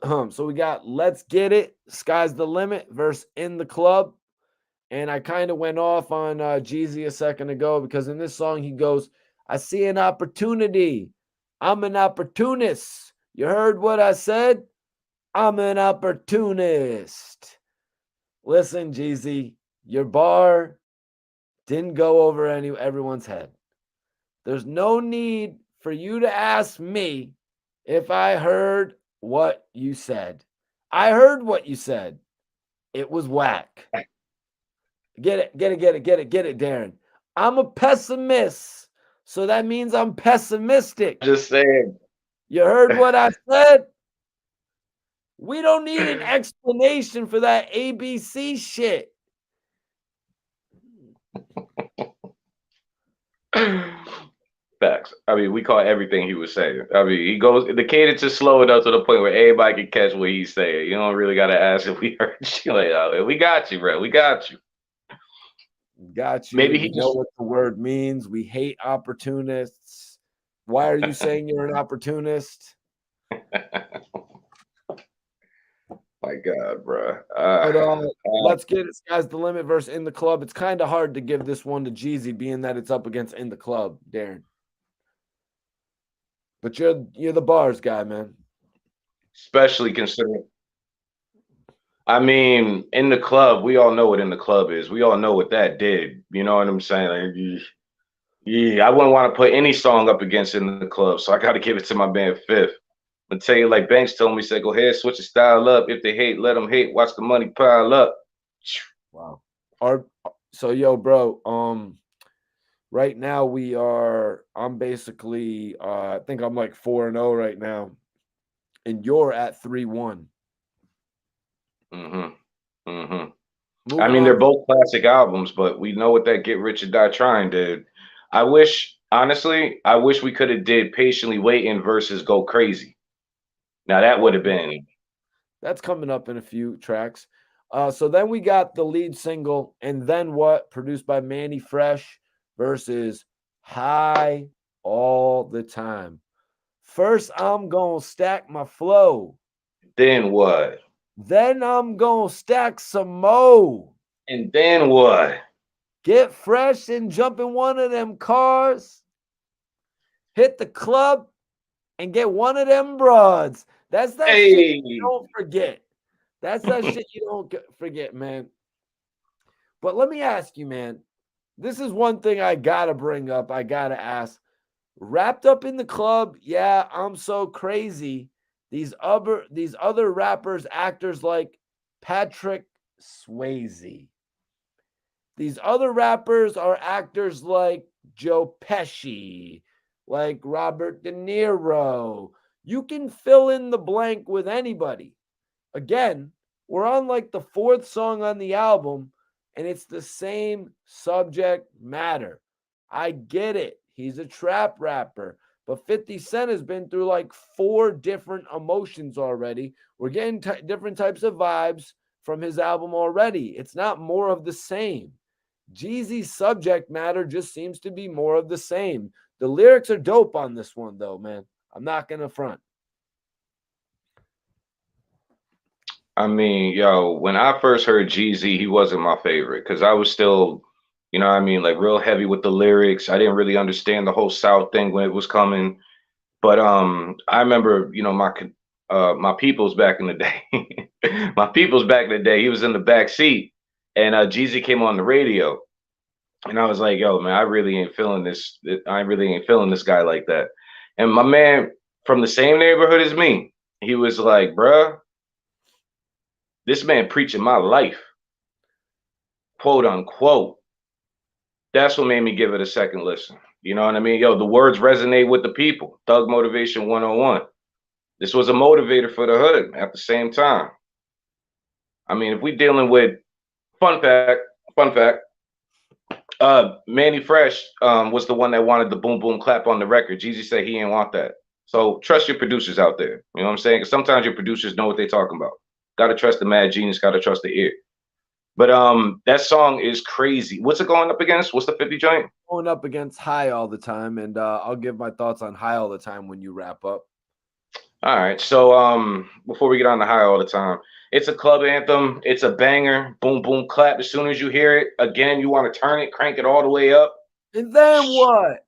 So we got Let's Get It, Sky's the Limit versus In the Club. And I kind of went off on Jeezy a second ago because in this song he goes, I see an opportunity. I'm an opportunist. You heard what I said? I'm an opportunist. Listen, Jeezy, your bar didn't go over everyone's head. There's no need for you to ask me if I heard what you said. I heard what you said. It was whack. Get it, Darren. I'm a pessimist. So that means I'm pessimistic. Just saying. You heard what I said? We don't need an explanation for that ABC shit. Facts. I mean, we caught everything he was saying. I mean, he goes the cadence is slow enough to the point where everybody can catch what he's saying. You don't really gotta ask if we heard you. Like, oh, we got you, bro. We got you. Got you. Maybe he know what the word means. We hate opportunists. Why are you saying you're an opportunist? My God, bro. But Let's Get It, Sky's the Limit versus In the Club. It's kind of hard to give this one to Jeezy, being that it's up against In the Club, Darren. But you're the bars guy, man. Especially considering, I mean, In the Club, we all know what In the Club is. We all know what that did. You know what I'm saying? Like, yeah, I wouldn't want to put any song up against In the Club, so I got to give it to my band Fifth. I'm tell you, like Banks told me, he said, go ahead, switch your style up. If they hate, let them hate. Watch the money pile up. Wow. So yo, bro, right now I'm basically I think I'm like 4-0 right now. And you're at 3-1. Mm-hmm. Mm-hmm. I mean, they're both classic albums, but we know what that Get Rich or Die Trying did. Honestly, I wish we could have did Patiently Waiting versus Go Crazy. Now that would have been. That's coming up in a few tracks. So then we got the lead single, And Then What, produced by Manny Fresh versus High All the Time. First, I'm gonna stack my flow. Then what? Then I'm gonna stack some more. And then what? Get fresh and jump in one of them cars. Hit the club and get one of them broads. That's that shit you don't forget. That's that shit you don't forget, man. But let me ask you, man. This is one thing I gotta bring up. I gotta ask. Wrapped Up in the Club, yeah, I'm so crazy. These other rappers, actors like Patrick Swayze. These other rappers are actors like Joe Pesci, like Robert De Niro. You can fill in the blank with anybody. Again, we're on like the 4th song on the album, and it's the same subject matter. I get it. He's a trap rapper. But 50 Cent has been through like 4 different emotions already. We're getting different types of vibes from his album already. It's not more of the same. Jeezy's subject matter just seems to be more of the same. The lyrics are dope on this one, though, man. I'm not going to front. I mean, yo, when I first heard Jeezy, he wasn't my favorite because I was still, you know what I mean, like real heavy with the lyrics. I didn't really understand the whole South thing when it was coming. But I remember, you know, my peoples back in the day. My peoples back in the day, he was in the back seat and Jeezy came on the radio. And I was like, yo, man, I really ain't feeling this. I really ain't feeling this guy like that. And my man from the same neighborhood as me, he was like, bruh, this man preaching my life, quote unquote. That's what made me give it a second listen. You know what I mean? Yo, the words resonate with the people. Thug Motivation 101. This was a motivator for the hood at the same time. I mean, if we dealing with fun fact, Manny Fresh was the one that wanted the boom boom clap on the record. Jeezy said he didn't want that. So trust your producers out there. You know what I'm saying? 'Cause sometimes your producers know what they're talking about. Gotta trust the mad genius, gotta trust the ear. But that song is crazy. What's it going up against? What's the 50 joint? Going up against High All the Time, and I'll give my thoughts on High All the Time when you wrap up. All right. So before we get on the high all the time, it's a club anthem. It's a banger. Boom boom clap. As soon as you hear it, again, you want to turn it, crank it all the way up. And then what?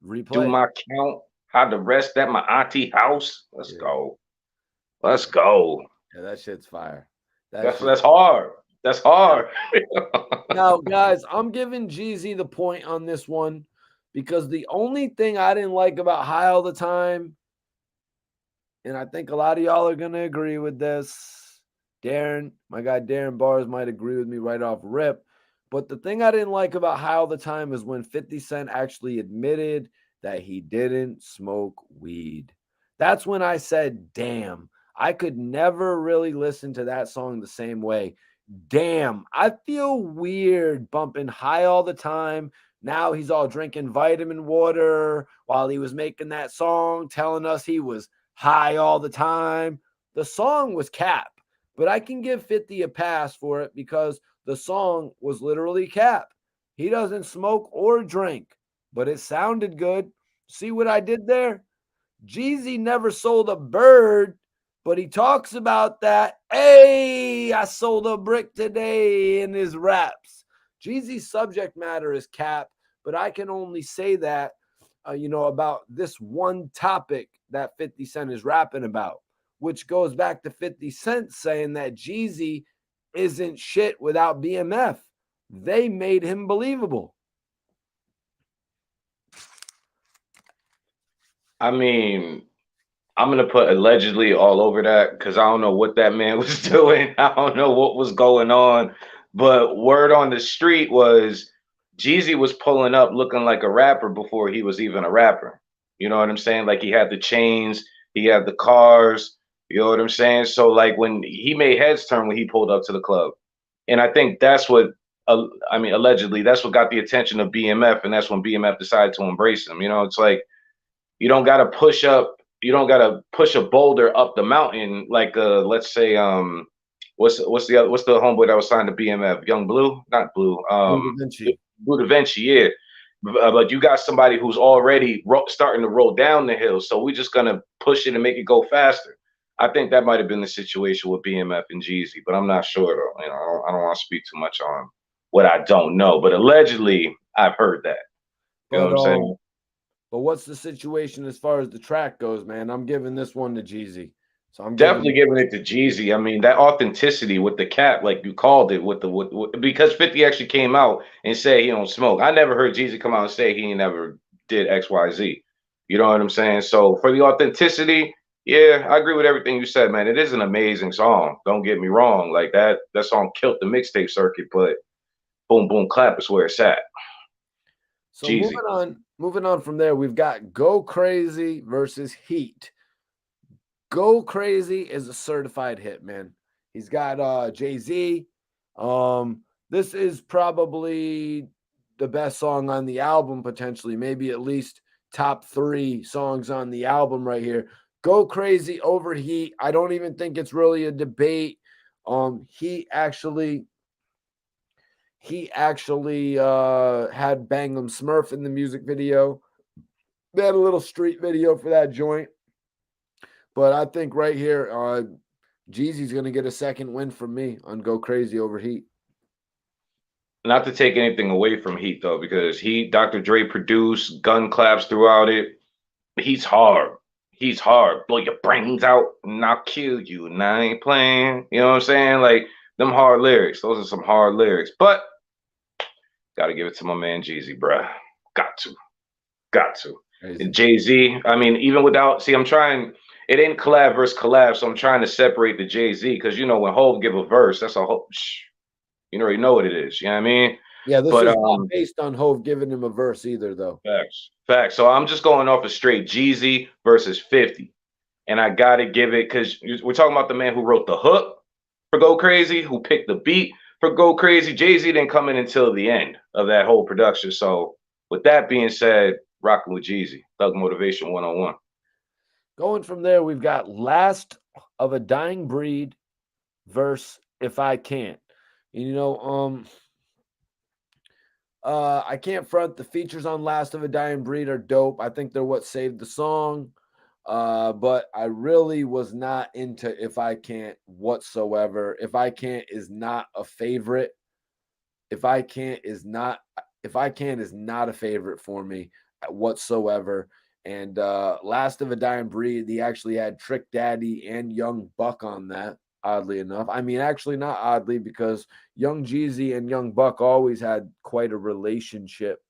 Do Replay. my count. Hide the rest at my auntie house. Let's Yeah. go. Let's go. Yeah, that shit's fire. That's hard. That's hard. Now, guys, I'm giving Jeezy the point on this one because the only thing I didn't like about High All the Time, and I think a lot of y'all are going to agree with this. Darren, my guy Darren Bars might agree with me right off rip. But the thing I didn't like about High All the Time is when 50 Cent actually admitted that he didn't smoke weed. That's when I said, damn, I could never really listen to that song the same way. Damn, I feel weird bumping High All the Time. Now he's all drinking vitamin water while he was making that song, telling us he was high all the time. The song was cap, but I can give 50 a pass for it because the song was literally cap. He doesn't smoke or drink, but it sounded good. See what I did there? Jeezy never sold a bird, but he talks about that. Hey, I sold a brick today in his raps. Jeezy's subject matter is cap, but I can only say that, about this one topic that 50 Cent is rapping about, which goes back to 50 Cent saying that Jeezy isn't shit without BMF. They made him believable. I mean, I'm gonna put allegedly all over that because I don't know what that man was doing. I don't know what was going on. But word on the street was Jeezy was pulling up looking like a rapper before he was even a rapper. You know what I'm saying? Like he had the chains, he had the cars. You know what I'm saying? So like when he made heads turn when he pulled up to the club, and I think that's what. I mean, allegedly, that's what got the attention of BMF, and that's when BMF decided to embrace him. You know, it's like you don't gotta push up, you don't gotta push a boulder up the mountain like let's say what's the homeboy that was signed to BMF? Young Blue? Not Blue. Blue Da Vinci. Blue Da Vinci, yeah. But you got somebody who's already starting to roll down the hill, so we're just gonna push it and make it go faster. I think that might have been the situation with BMF and Jeezy, but I'm not sure though. You know, I don't want to speak too much on what I don't know, but allegedly I've heard that. You know what I'm saying? But what's the situation as far as the track goes, man? I'm giving this one to Jeezy. So I'm Definitely giving it to Jeezy. I mean, that authenticity with the cap, like you called it, because 50 actually came out and said he don't smoke. I never heard Jeezy come out and say he never did XYZ. You know what I'm saying? So for the authenticity, yeah, I agree with everything you said, man. It is an amazing song. Don't get me wrong. Like that song killed the mixtape circuit, but boom, boom, clap is where it's at. So Jeezy. moving on from there, we've got Go Crazy versus Heat. Go Crazy is a certified hit, man. He's got Jay-Z. This is probably the best song on the album, potentially, maybe at least top 3 songs on the album right here. Go Crazy over Heat. I don't even think it's really a debate. He actually had Bang 'em Smurf in the music video. They had a little street video for that joint. But I think right here, Jeezy's going to get a second win from me on Go Crazy over Heat. Not to take anything away from Heat though, because Heat, Dr. Dre produced, gun claps throughout it. He's hard. He's hard. Blow your brains out and I'll kill you. And I ain't playing. You know what I'm saying? Like them hard lyrics. Those are some hard lyrics. But gotta give it to my man Jeezy, bruh. Got to. Got to. And Jay-Z, I mean, even without I'm trying, it ain't collab versus collab, so I'm trying to separate the Jay-Z because you know when Hov give a verse, that's a whole you already know what it is. You know what I mean? Yeah, this is not based on Hov giving him a verse either, though. Facts. So I'm just going off a straight Jeezy versus 50. And I got to give it because we're talking about the man who wrote the hook for Go Crazy, who picked the beat. for Go Crazy, Jay-Z didn't come in until the end of that whole production. So with that being said, rocking with Jeezy, Thug Motivation 101. Going from there, we've got Last of a Dying Breed versus If I Can't. You know, I can't front. The features on Last of a Dying Breed are dope. I think they're what saved the song. But I really was not into If I Can't whatsoever. If I Can't is not a favorite. If I Can't is not a favorite for me whatsoever. And Last of a Dying Breed, he actually had Trick Daddy and Young Buck on that, oddly enough. I mean, actually not oddly, because Young Jeezy and Young Buck always had quite a relationship.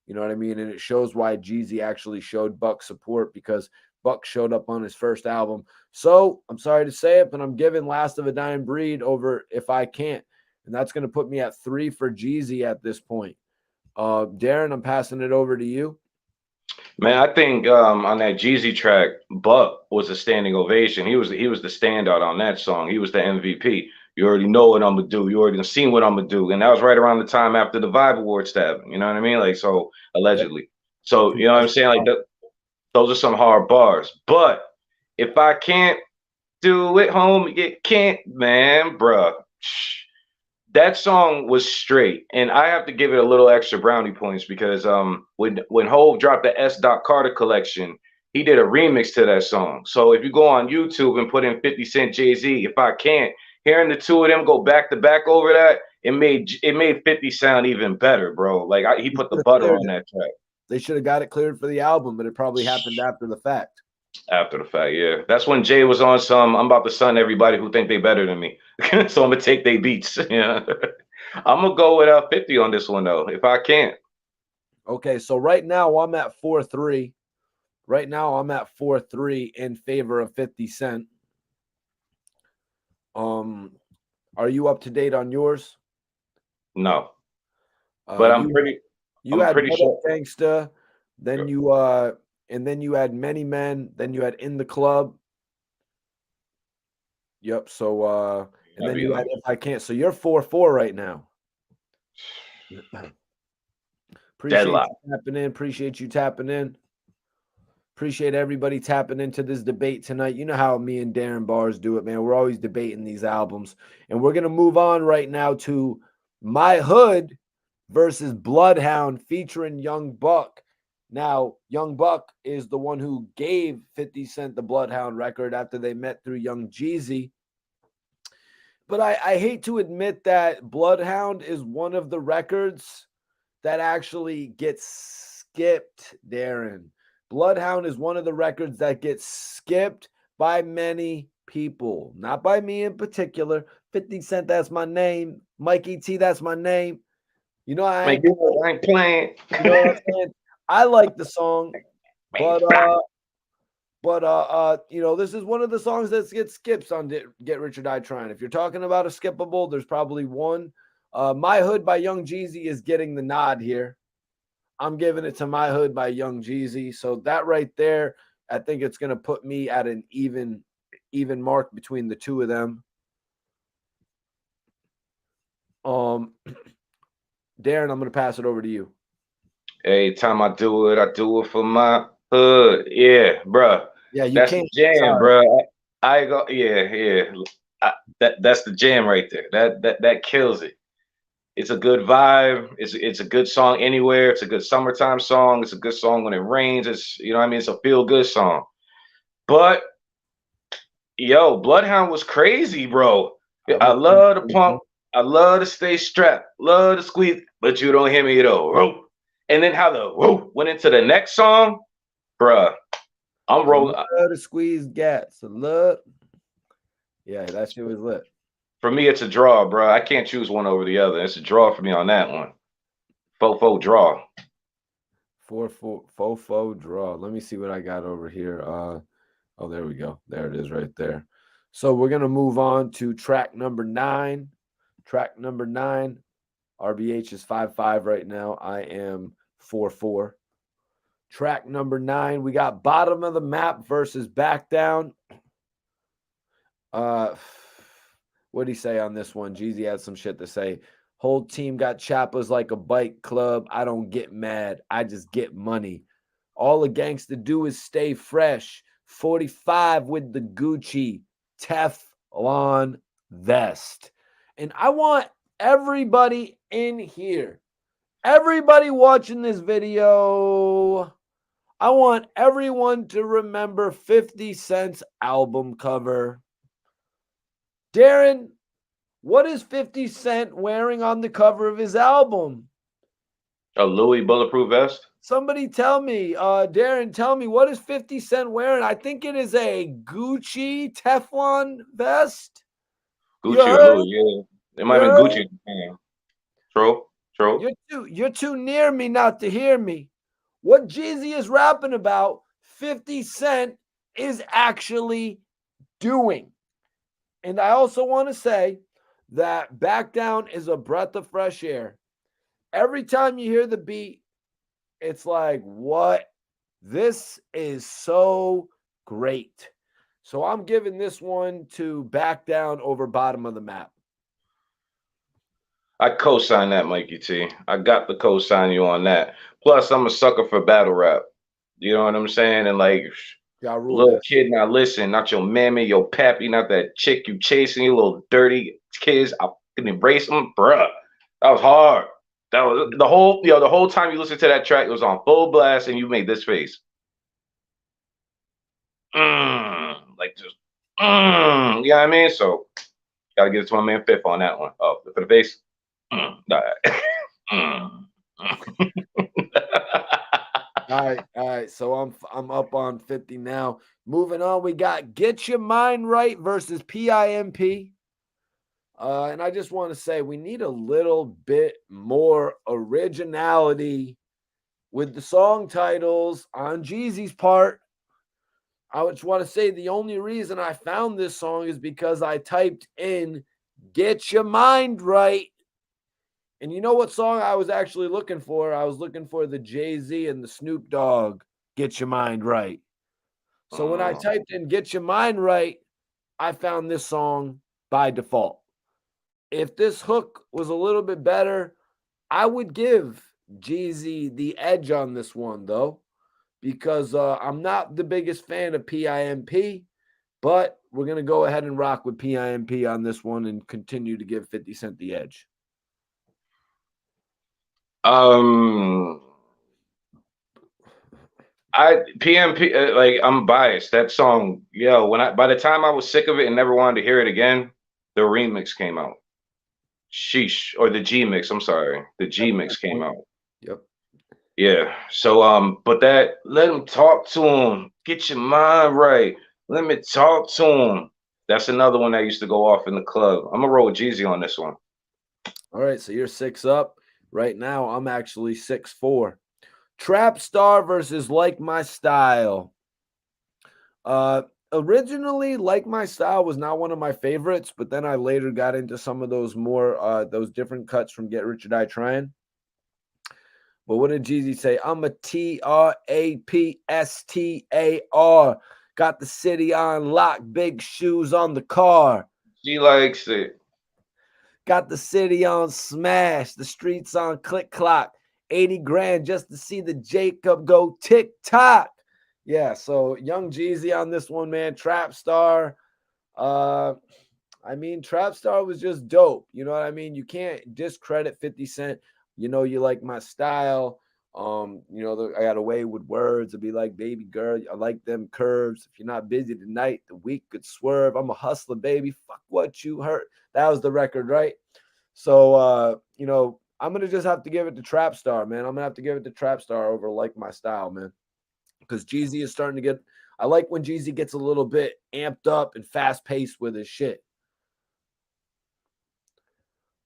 You know what I mean? And it shows why Jeezy actually showed Buck support, because Buck showed up on his first album. So I'm sorry to say it, but I'm giving Last of a Dying Breed over If I Can't. And that's going to put me at 3 for Jeezy at this point. Darren, I'm passing it over to you. Man, I think on that Jeezy track, Buck was a standing ovation. He was the standout on that song. He was the MVP. You already know what I'm gonna do. You already seen what I'm gonna do, and that was right around the time after the Vibe Award stabbing. You know what I mean? Like, so allegedly. So you know what I'm saying? Like, those are some hard bars. But if I can't do it, home, you can't, man, bruh. That song was straight, and I have to give it a little extra brownie points because when Hove dropped the S. Carter collection, he did a remix to that song. So if you go on YouTube and put in 50 Cent Jay-Z, If I Can't, hearing the two of them go back to back over that, it made 50 sound even better, bro. Like he put the butter on that track. They should have got it cleared for the album, but it probably happened after the fact. After the fact, yeah. That's when Jay was on some, I'm about to stun everybody who think they better than me. So I'm gonna take they beats. Yeah. I'm gonna go with 50 on this one though, if I can't. Okay, so right now I'm at 4-3. Right now I'm at 4-3 in favor of 50 Cent. Are you up to date on yours? No. But I'm pretty sure Gangsta, then yeah. you had Many Men, then you had In the Club. Yep. So and then you had If I Can't. So you're 4-4 right now. Appreciate Deadlock. you tapping in. Appreciate you tapping in. Appreciate everybody tapping into this debate tonight. You know how me and Darren Bars do it, man. We're always debating these albums. And we're going to move on right now to My Hood versus Bloodhound featuring Young Buck. Now, Young Buck is the one who gave 50 Cent the Bloodhound record after they met through Young Jeezy. But I hate to admit that Bloodhound is one of the records that actually gets skipped, Darren. Bloodhound is one of the records that gets skipped by many people, not by me in particular. 50 Cent, that's my name. Mikey T, that's my name. You know, I ain't playing. You know what I'm saying? I like the song, but you know, this is one of the songs that gets skips on Get Rich or Die Trying. If you're talking about a skippable, there's probably one. My Hood by Young Jeezy is getting the nod here. I'm giving it to My Hood by Young Jeezy. So that right there, I think it's going to put me at an even mark between the two of them. Darren, I'm going to pass it over to you. Every time I do it for my hood. Yeah, bro. Yeah, you that's can't. The jam, bro. I go, yeah. That's the jam right there. That kills it. It's a good vibe. It's a good song anywhere. It's a good summertime song. It's a good song when it rains. It's, you know what I mean? It's a feel good song. But yo, Bloodhound was crazy, bro. I love the punk. I love to stay strapped. Love to squeeze, but you don't hear me though. And then how the went into the next song, bruh. I'm rolling. Love to squeeze gats. Love. Yeah, that shit was lit. For me, it's a draw, bro. I can't choose one over the other. It's a draw for me on that one. 4-4 draw. 4-4 draw. Let me see what I got over here. Oh, there we go. There it is right there. So we're gonna move on to track number 9. Track number 9. RBH is 5-5 right now. I am 4-4. Track number 9. We got Bottom of the Map versus Back Down. What'd he say on this one? Jeezy had some shit to say. Whole team got chappers like a bike club. I don't get mad. I just get money. All a gangster do is stay fresh. 45 with the Gucci Teflon vest. And I want everybody in here, everybody watching this video, I want everyone to remember 50 Cent's album cover. Darren, what is 50 Cent wearing on the cover of his album? A Louis bulletproof vest? Somebody tell me, Darren, tell me, what is 50 Cent wearing? I think it is a Gucci Teflon vest. Gucci or Louis, yeah. It might have been Gucci. Yeah. True. You're too near me not to hear me. What Jeezy is rapping about, 50 Cent is actually doing. And I also want to say that Back Down is a breath of fresh air. Every time you hear the beat, it's like, what? This is so great. So I'm giving this one to Back Down over Bottom of the Map. I co-sign that, Mikey T. I got to co-sign you on that. Plus, I'm a sucker for battle rap. You know what I'm saying? And like, little kid, now listen, not your mammy, your pappy, not that chick you chasing, you little dirty kids. I can embrace them, bruh. That was hard. That was the whole time you listen to that track, it was on full blast, and you made this face. Like just, you know what I mean? So, gotta give it to my man Fifth on that one. Oh, for the face. All right. So I'm up on 50 now. Moving on, we got Get Your Mind Right versus PIMP. And I just want to say we need a little bit more originality with the song titles on Jeezy's part. I just want to say the only reason I found this song is because I typed in Get Your Mind Right. And you know what song I was actually looking for? I was looking for the Jay-Z and the Snoop Dogg Get Your Mind Right. So when I typed in Get Your Mind Right, I found this song by default. If this hook was a little bit better, I would give Jeezy the edge on this one, though, because I'm not the biggest fan of PIMP, but we're going to go ahead and rock with PIMP on this one and continue to give 50 Cent the edge. PMP, like I'm biased. That song, by the time I was sick of it and never wanted to hear it again, the remix came out. Sheesh, or the G mix. I'm sorry, the G mix came out. Yep. Yeah. So but that let him talk to him. Get your mind right. Let me talk to him. That's another one that used to go off in the club. I'm gonna roll with Jeezy on this one. All right, so you're 6 up. Right now, I'm actually 6-4. Trap Star versus Like My Style. Originally, Like My Style was not one of my favorites, but then I later got into some of those more those different cuts from Get Rich or Die Trying. But what did Jeezy say? I'm a TRAPSTAR. Got the city on lock, big shoes on the car. She likes it. Got the city on smash, the streets on click clock. 80 grand just to see the Jacob go tick-tock. Yeah, so young Jeezy on this one, man. Trap Star. Trap Star was just dope. You know what I mean? You can't discredit 50 Cent. You know, you like my style. I got away with words. It'd be like, baby girl, I like them curves. If you're not busy tonight, the week could swerve. I'm a hustler, baby. Fuck what you heard. That was the record, right? So, I'm going to just have to give it to Trap Star, man. I'm going to have to give it to Trap Star over Like My Style, man. Because Jeezy is starting to get – I like when Jeezy gets a little bit amped up and fast-paced with his shit.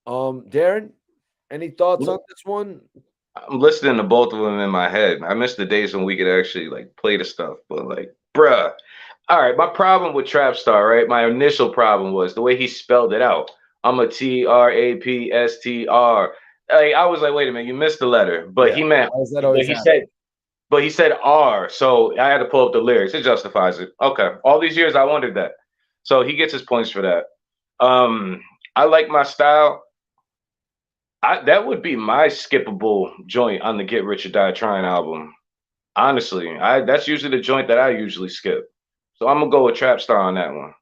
Darren, any thoughts on this one? I'm listening to both of them in my head. I miss the days when we could actually like play the stuff, but like, bruh. All right, my problem with Trap Star, right? My initial problem was the way he spelled it out. I'm a TRAPSTR. Like, I was like, wait a minute, you missed the letter. But he meant, but he said R. So I had to pull up the lyrics. It justifies it. Okay. All these years I wondered that. So he gets his points for that. I like my style. That would be my skippable joint on the Get Rich or Die Trying album. Honestly, that's usually the joint that I usually skip. So I'm gonna go with Trap Star on that one.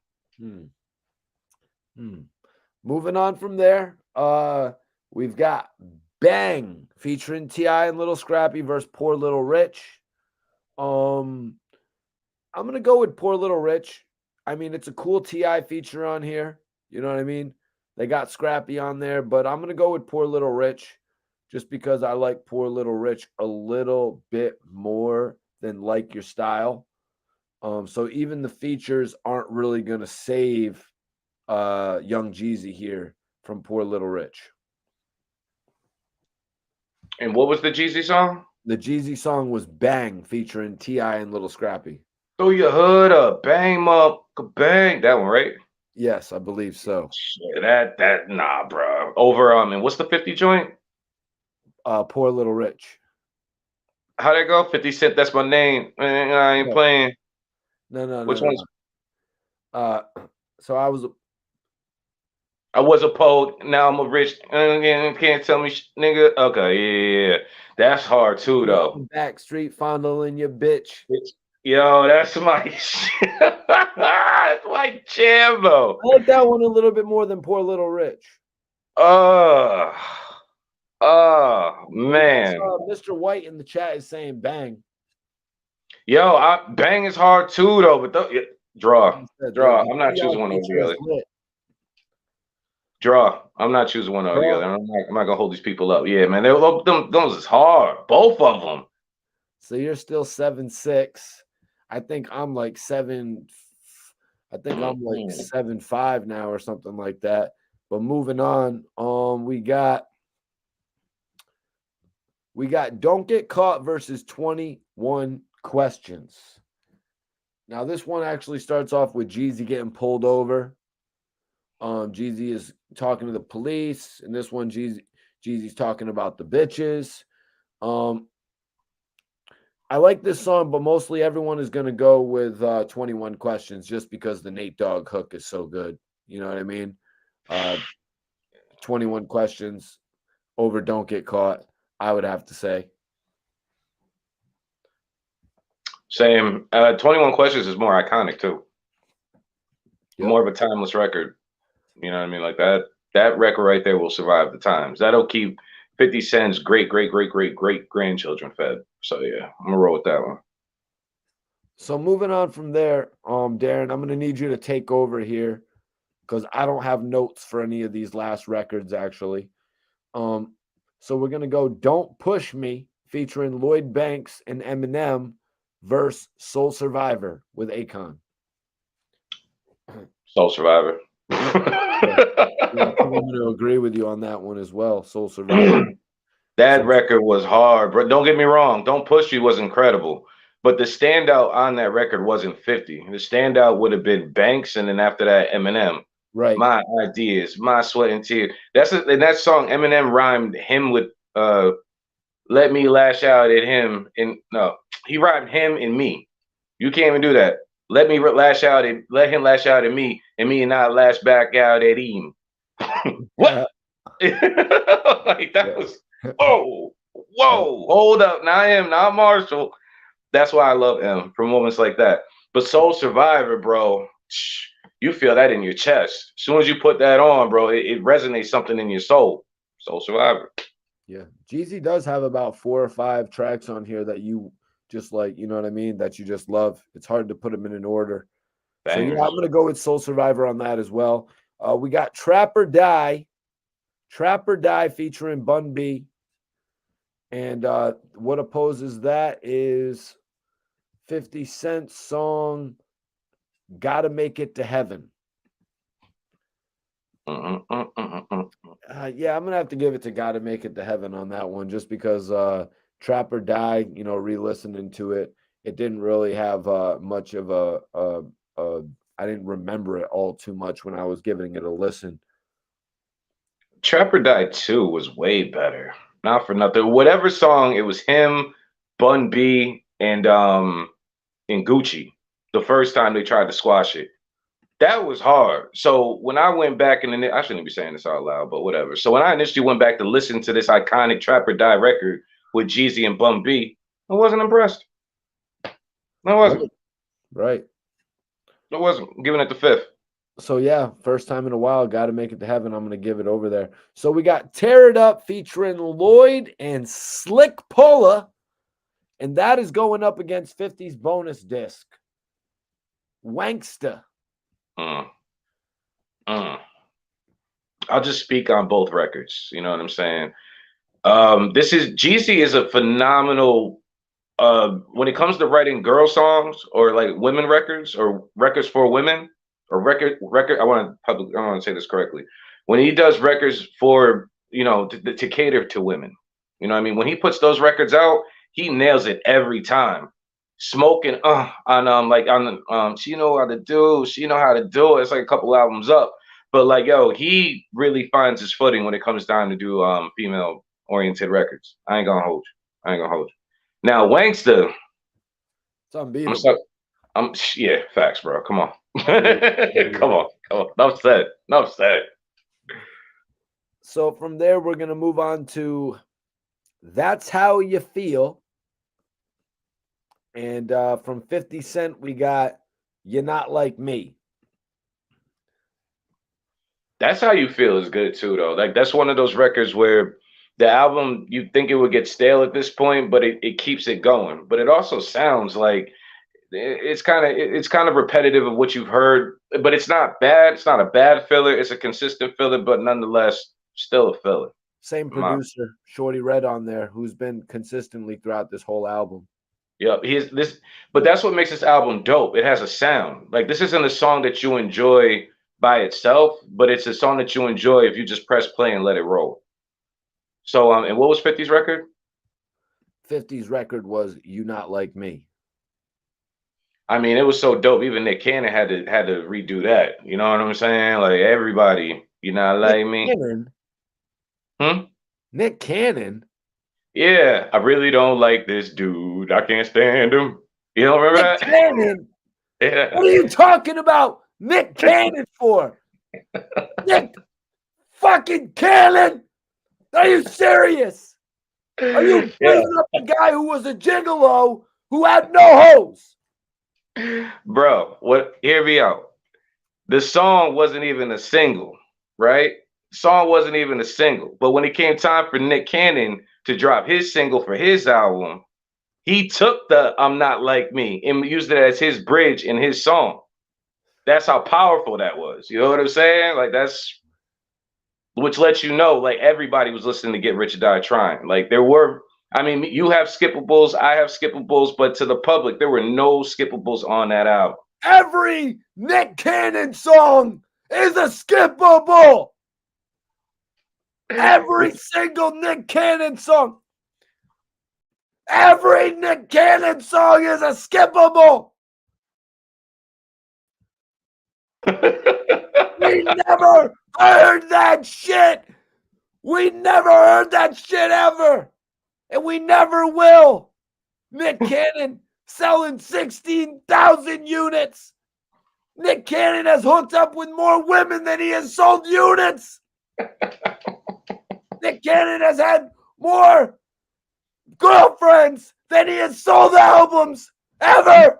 Hmm. Moving on from there, we've got Bang featuring T.I. and Little Scrappy versus Poor Little Rich. I'm gonna go with Poor Little Rich. I mean, it's a cool T.I. feature on here. You know what I mean? They got Scrappy on there, but I'm gonna go with Poor Little Rich just because I like Poor Little Rich a little bit more than Like Your Style. So even the features aren't really gonna save Young Jeezy here from Poor Little Rich. And what was the Jeezy song? The Jeezy song was Bang featuring T.I. and Little Scrappy. Throw your hood up, bang up, bang. That one, right? Yes, I believe so. Shit, that nah, bro. Over and what's the 50 joint? Poor Little Rich. How'd that go? 50 Cent, that's my name. I ain't playing. No. Which one's So I was a poet, now I'm a rich. Can't tell me, nigga. Okay, yeah. That's hard too, though. back street fondling your bitch. Yo, that's my shit. That's my jam, though. I like that one a little bit more than Poor Little Rich. Oh, man. Mr. White in the chat is saying Bang. Yo, Bang is hard too, though. But draw. I'm not choosing one over the other. Draw. I'm not choosing one over the other. I'm not gonna hold these people up. Yeah, man. Those is hard. Both of them. So you're still 7'6". I think I'm like 7. I think I'm like 7'5" now or something like that. But moving on, we got Don't Get Caught versus 21 Questions. Now this one actually starts off with Jeezy getting pulled over. Jeezy is talking to the police, and this one Jeezy's talking about the bitches. I like this song, but mostly everyone is going to go with 21 Questions just because the Nate Dogg hook is so good. You know what I mean? 21 Questions over Don't Get Caught, I would have to say. Same. 21 Questions is more iconic too. Yep. More of a timeless record. You know what I mean? Like that record right there will survive the times. That'll keep 50 Cent's great grandchildren fed. So yeah, I'm gonna roll with that one. So moving on from there, Darren, I'm gonna need you to take over here because I don't have notes for any of these last records actually. So we're gonna go Don't Push Me featuring Lloyd Banks and Eminem versus Soul Survivor with Akon. Soul Survivor. I'm going to agree with you on that one as well. Soul Survivor. That record was hard, but don't get me wrong. Don't Push You was incredible, but the standout on that record wasn't 50. The standout would have been Banks, and then after that, Eminem. Right. My Ideas, My Sweat and Tears. In that song, Eminem rhymed him with "Let Me Lash Out at Him," and no, he rhymed him and me. You can't even do that. Let him lash out at me, and me not lash back out at him. What? Like that was whoa, hold up. Now I am not Marshall. That's why I love him for moments like that. But Soul Survivor, bro, you feel that in your chest. As soon as you put that on, bro, it resonates something in your soul. Soul Survivor. Yeah. Jeezy does have about 4 or 5 tracks on here that you just like, you know what I mean, that you just love. It's hard to put them in an order. Bangers. So yeah, I'm going to go with Soul Survivor on that as well. We got Trap or Die featuring Bun B. And what opposes that is 50 Cent's song Gotta Make It to Heaven. Yeah, I'm going to have to give it to Gotta Make It to Heaven on that one just because Trap or Die, you know, re-listening to it, it didn't really have much of I didn't remember it all too much when I was giving it a listen. Trap or Die 2 was way better. Not for nothing. Whatever song, it was him, Bun B, and Gucci. The first time they tried to squash it. That was hard. So when I went back and I shouldn't be saying this out loud, but whatever. So when I initially went back to listen to this iconic Trap or Die record with Jeezy and Bun B, I wasn't impressed. I wasn't. Right. I wasn't. I'm giving it the fifth. So yeah, first time in a while, got to make it to heaven. I'm going to give it over there. So we got Tear It Up featuring Lloyd and Slick Pulla, and that is going up against 50's bonus disc, Wanksta. I'll just speak on both records. You know what I'm saying? Jeezy is a phenomenal when it comes to writing girl songs or like women records or records for women or record I want to say this correctly. When he does records for, you know, to cater to women, you know what I mean? When he puts those records out, he nails it every time. Smoking on like on she know how to do, she know how to do it. It's like a couple albums up. But like yo, he really finds his footing when it comes down to do female oriented records. I ain't gonna hold you. Now, Wanksta, it's unbeatable. Yeah, facts, bro. Come on. Come on. Enough said. So from there, we're going to move on to That's How You Feel. And from 50 Cent, we got You're Not Like Me. That's How You Feel is good too, though. Like that's one of those records where the album, you think it would get stale at this point, but it keeps it going. But it also sounds like it's kind of repetitive of what you've heard, but it's not bad. It's not a bad filler. It's a consistent filler, but nonetheless, still a filler. Same producer, Shorty Red on there, who's been consistently throughout this whole album. Yeah, but that's what makes this album dope. It has a sound. Like this isn't a song that you enjoy by itself, but it's a song that you enjoy if you just press play and let it roll. So, and what was 50's record? 50's record was You Not Like Me. I mean, it was so dope. Even Nick Cannon had to redo that. You know what I'm saying? Like everybody, You Not Like Me. Cannon? Nick Cannon? Yeah, I really don't like this dude. I can't stand him. You don't remember Nick that? Cannon? Yeah. What are you talking about Nick Cannon for? Nick fucking Cannon? Are you serious? Are you bringing up the guy who was a gigolo who had no hose? Bro, hear me out. The song wasn't even a single, right? The song wasn't even a single. But when it came time for Nick Cannon to drop his single for his album, he took the I'm Not Like Me and used it as his bridge in his song. That's how powerful that was. You know what I'm saying? Like which lets you know, like everybody was listening to Get Rich or Die Trying. Like you have skippables, I have skippables, but to the public, there were no skippables on that album. Every Nick Cannon song is a skippable. Every single Nick Cannon song. Every Nick Cannon song is a skippable. We never heard that shit. We never heard that shit ever. And we never will. Nick Cannon selling 16,000 units. Nick Cannon has hooked up with more women than he has sold units. Nick Cannon has had more girlfriends than he has sold albums ever.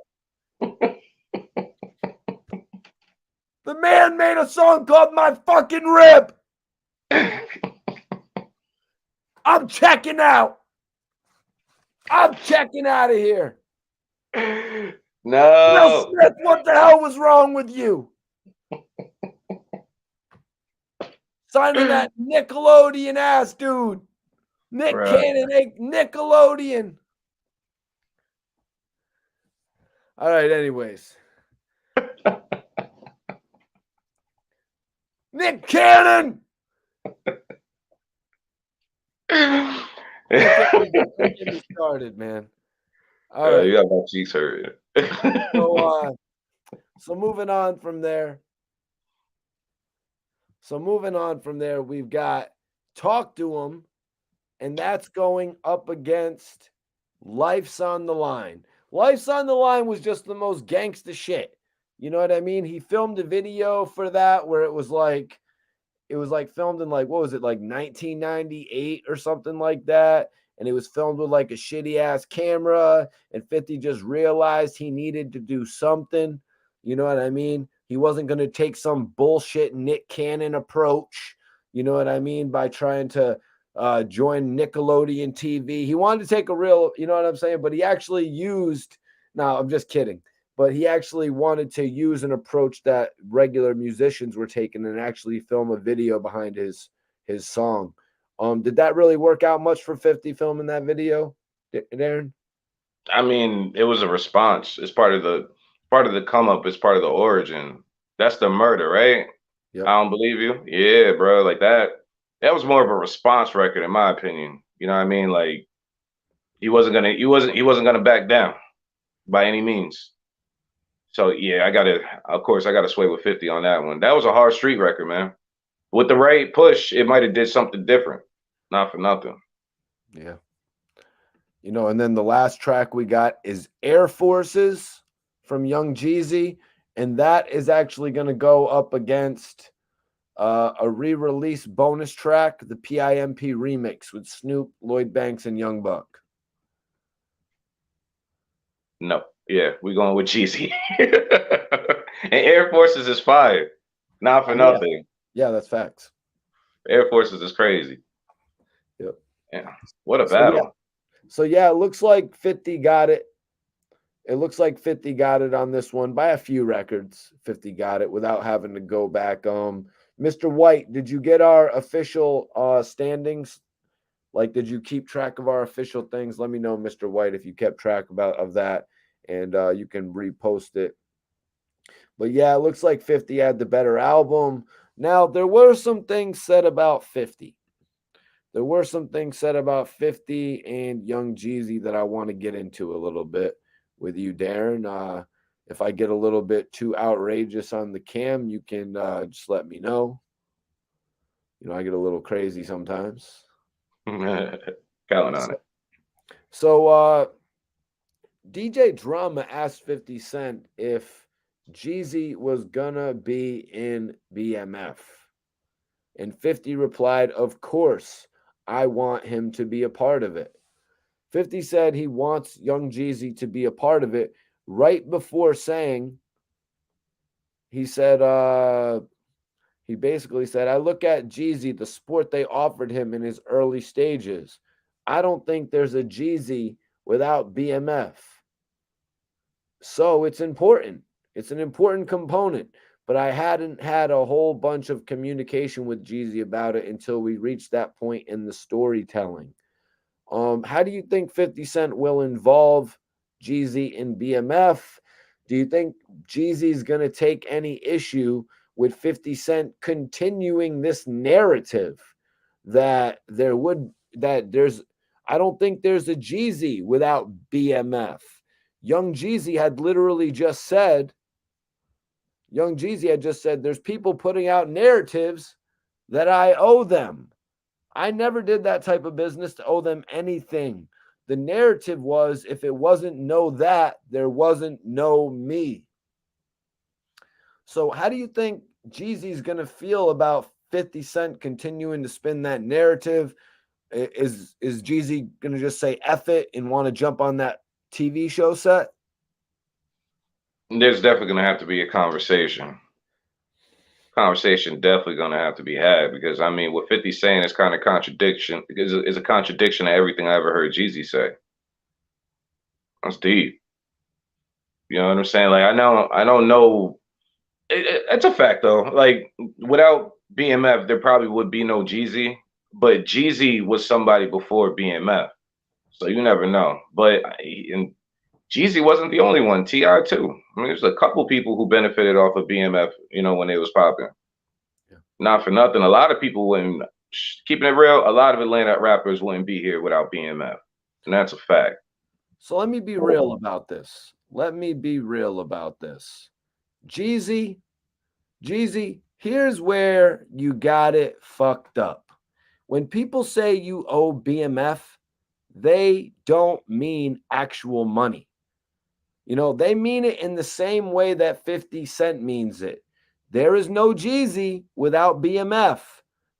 The man made a song called My Fucking Rib. I'm checking out. I'm checking out of here. No. Will Smith, what the hell was wrong with you? Signing that Nickelodeon ass dude. Nick Cannon ain't Nickelodeon. All right, anyways. Nick Cannon! Don't get me started, man. All right. You got my cheeks hurt. So moving on from there. We've got Talk to Him, and that's going up against Life's on the Line. Life's on the Line was just the most gangsta shit. You know what I mean? He filmed a video for that where it was like filmed in like, what was it, like 1998 or something like that. And it was filmed with like a shitty ass camera. And 50 just realized he needed to do something. You know what I mean? He wasn't going to take some bullshit Nick Cannon approach. You know what I mean? By trying to join Nickelodeon TV. He wanted to take a real, you know what I'm saying? But he actually used, no, I'm just kidding. But he actually wanted to use an approach that regular musicians were taking and actually film a video behind his song. Did that really work out much for 50 filming that video, Darren? I mean, it was a response. It's part of the come up. It's part of the origin. That's the murder, right? Yep. I don't believe you. Yeah, bro. Like that. That was more of a response record, in my opinion. You know what I mean? Like he wasn't gonna back down by any means. So yeah, of course I gotta sway with 50 on that one. That was a hard street record, man. With the right push, it might have did something different. Not for nothing. Yeah. You know, and then the last track we got is Air Forces from Young Jeezy. And that is actually going to go up against a re-release bonus track, the PIMP remix with Snoop, Lloyd Banks, and Young Buck. No. Yeah, we're going with Jeezy. And Air Forces is fire. Not for nothing. Yeah, that's facts. Air Forces is crazy. Yep. Yeah. What a battle. So yeah, it looks like 50 got it. It looks like 50 got it on this one by a few records. 50 got it without having to go back. Mr. White, did you get our official standings? Like, did you keep track of our official things? Let me know, Mr. White, if you kept track of that, and you can repost it. But yeah, it looks like 50 had the better album. Now, there were some things said about 50. There were some things said about 50 and Young Jeezy that I want to get into a little bit with you, Darren. If I get a little bit too outrageous on the cam, you can just let me know. You know, I get a little crazy sometimes. Counting on it. So DJ Drama asked 50 Cent if Jeezy was gonna be in BMF. And 50 replied, "Of course, I want him to be a part of it." 50 said he wants Young Jeezy to be a part of it right before saying, he basically said, "I look at Jeezy, the sport they offered him in his early stages. I don't think there's a Jeezy without BMF. So it's important. It's an important component. But I hadn't had a whole bunch of communication with Jeezy about it until we reached that point in the storytelling." How do you think 50 Cent will involve Jeezy in BMF? Do you think Jeezy's going to take any issue with 50 Cent continuing this narrative that I don't think there's a Jeezy without BMF. Young Jeezy had just said, there's people putting out narratives that I owe them. I never did that type of business to owe them anything. The narrative was, if it wasn't no that, there wasn't no me. So how do you think Jeezy's going to feel about 50 Cent continuing to spin that narrative? Is Jeezy going to just say F it and want to jump on that TV show set? There's definitely going to have to be a conversation. Conversation definitely going to have to be had because I mean, what 50 saying is kind of contradiction. Is a contradiction to everything I ever heard Jeezy say. That's deep. You know what I'm saying? Like I don't know. It's a fact though. Like without BMF, there probably would be no Jeezy. But Jeezy was somebody before BMF, so you never know. But and Jeezy wasn't the only one. Ti too. I mean, there's a couple people who benefited off of BMF. You know, when it was popping. Yeah. Not for nothing. A lot of people wouldn't. Keeping it real, a lot of Atlanta rappers wouldn't be here without BMF, and that's a fact. So let me be real about this. Jeezy, here's where you got it fucked up. When people say you owe BMF, they don't mean actual money. They mean it in the same way that 50 Cent means it. There is no Jeezy without BMF.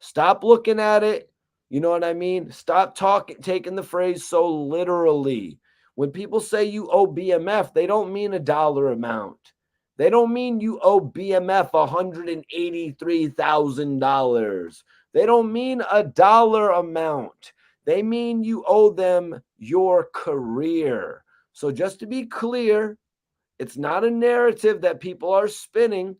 Stop looking at it. You know what I mean? Stop taking the phrase so literally. When people say you owe BMF, they don't mean a dollar amount. They don't mean you owe BMF $183,000. They don't mean a dollar amount. They mean you owe them your career. So just to be clear, it's not a narrative that people are spinning.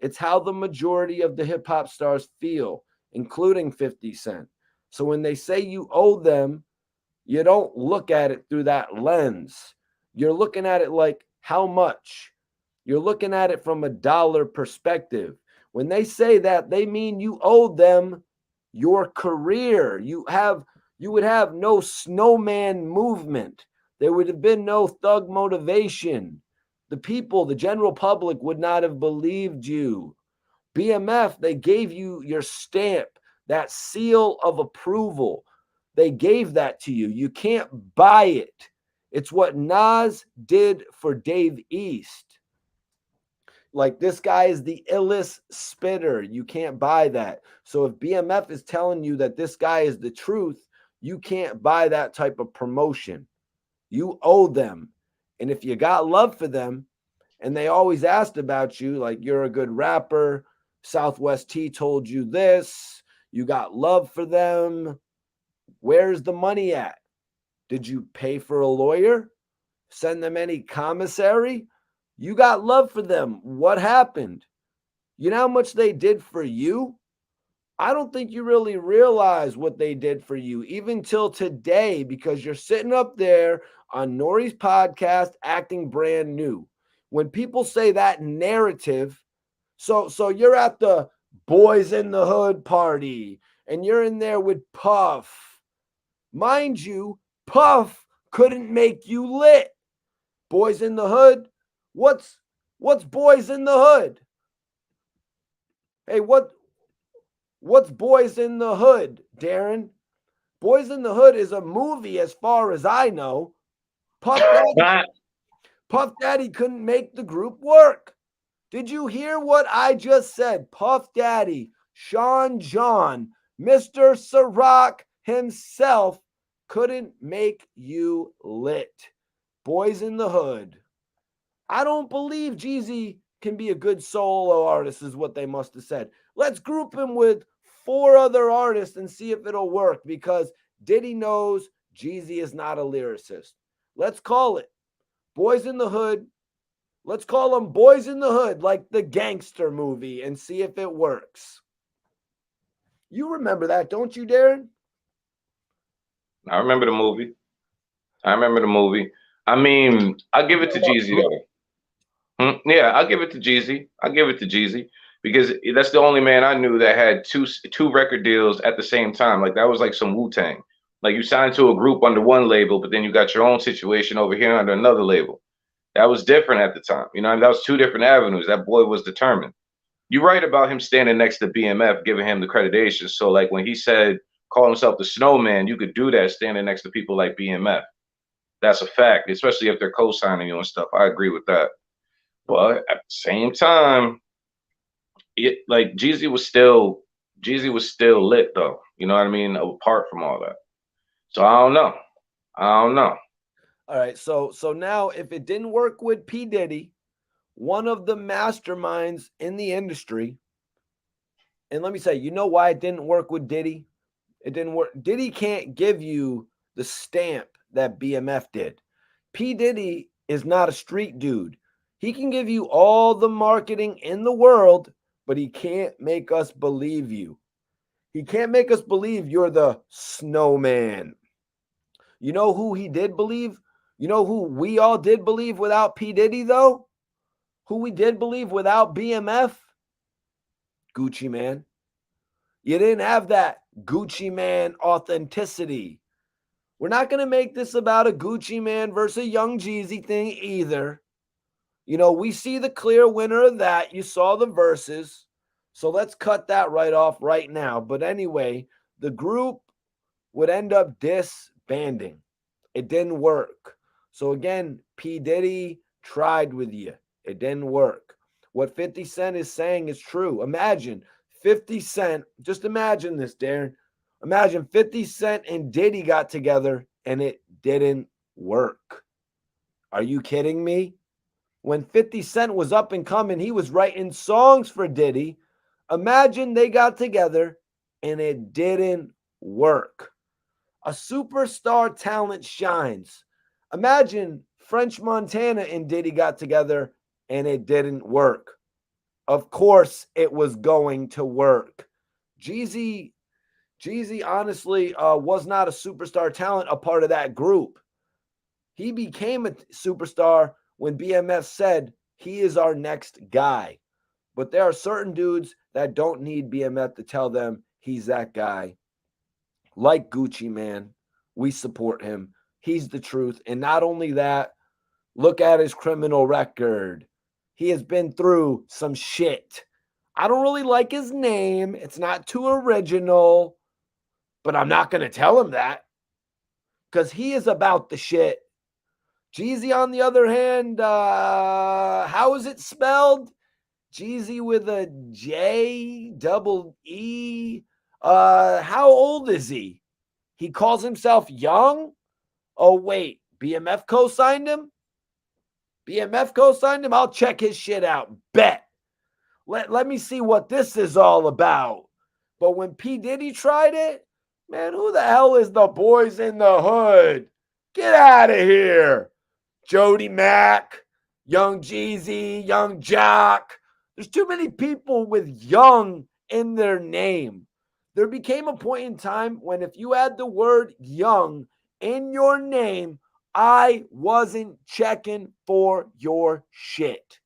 It's how the majority of the hip hop stars feel, including 50 Cent. So when they say you owe them, you don't look at it through that lens. You're looking at it like, how much? You're looking at it from a dollar perspective. When they say that, they mean you owe them your career. You would have no snowman movement. There would have been no thug motivation. The people, the general public would not have believed you. BMF, they gave you your stamp, that seal of approval. They gave that to you. You can't buy it. It's what Nas did for Dave East. Like, this guy is the illest spitter. You can't buy that. So if BMF is telling you that this guy is the truth, you can't buy that type of promotion. You owe them. And if you got love for them, and they always asked about you, like, you're a good rapper, Southwest T told you this, you got love for them, where's the money at? Did you pay for a lawyer? Send them any commissary? You got love for them. What happened? You know how much they did for you? I don't think you really realize what they did for you, even till today, because you're sitting up there on Nori's podcast acting brand new. When people say that narrative, so you're at the Boys in the Hood party and you're in there with Puff. Mind you, Puff couldn't make you lit. Boys in the Hood? What's Boys in the Hood? Hey, what's Boys in the Hood, Darren? Boys in the Hood is a movie as far as I know. Puff Daddy couldn't make the group work. Did you hear what I just said? Puff Daddy, Sean John, Mr. Ciroc himself couldn't make you lit. Boys in the Hood. I don't believe Jeezy can be a good solo artist, is what they must have said. Let's group him with 4 other artists and see if it'll work, because Diddy knows Jeezy is not a lyricist. Let's call it Boys in the Hood. Let's call them Boys in the Hood, like the gangster movie, and see if it works. You remember that, don't you, Darren? I remember the movie. I mean, I give it to Jeezy though. Yeah, I'll give it to Jeezy because that's the only man I knew that had two record deals at the same time. Like, that was like some Wu-Tang. Like, you signed to a group under one label, but then you got your own situation over here under another label. That was different at the time. You know, that was 2 different avenues. That boy was determined. You're right about him standing next to BMF, giving him the accreditation. So, like, when he said, call himself the snowman, you could do that standing next to people like BMF. That's a fact, especially if they're co-signing you and stuff. I agree with that. But at the same time, like, Jeezy was still lit though. You know what I mean? Apart from all that. So I don't know. All right, so now if it didn't work with P. Diddy, one of the masterminds in the industry, and let me say, you know why it didn't work with Diddy? It didn't work. Diddy can't give you the stamp that BMF did. P. Diddy is not a street dude. He can give you all the marketing in the world, but he can't make us believe you. He can't make us believe you're the snowman. You know who he did believe? You know who we all did believe without P. Diddy, though? Who we did believe without BMF? Gucci Mane. You didn't have that Gucci Mane authenticity. We're not going to make this about a Gucci Mane versus Young Jeezy thing either. You know, we see the clear winner of that. You saw the verses. So let's cut that right off right now. But anyway, the group would end up disbanding. It didn't work. So again, P. Diddy tried with you. It didn't work. What 50 Cent is saying is true. Imagine 50 Cent, just imagine this, Darren. Imagine 50 Cent and Diddy got together and it didn't work. Are you kidding me? When 50 Cent was up and coming, he was writing songs for Diddy. Imagine they got together and it didn't work. A superstar talent shines. Imagine French Montana and Diddy got together and it didn't work. Of course, it was going to work. Jeezy, Jeezy honestly was not a superstar talent, a part of that group. He became a superstar when BMF said he is our next guy. But there are certain dudes that don't need BMF to tell them he's that guy. Like Gucci Man, we support him. He's the truth. And not only that, look at his criminal record. He has been through some shit. I don't really like his name. It's not too original, but I'm not going to tell him that because he is about the shit. Jeezy, on the other hand, how is it spelled? Jeezy with a J double E. How old is he? He calls himself young? Oh, wait. BMF co-signed him? BMF co-signed him? I'll check his shit out. Bet. Let me see what this is all about. But when P. Diddy tried it, man, who the hell is the boys in the hood? Get out of here. Jody Mack, Young Jeezy, Young Jock. There's too many people with young in their name. There became a point in time when if you had the word young in your name, I wasn't checking for your shit.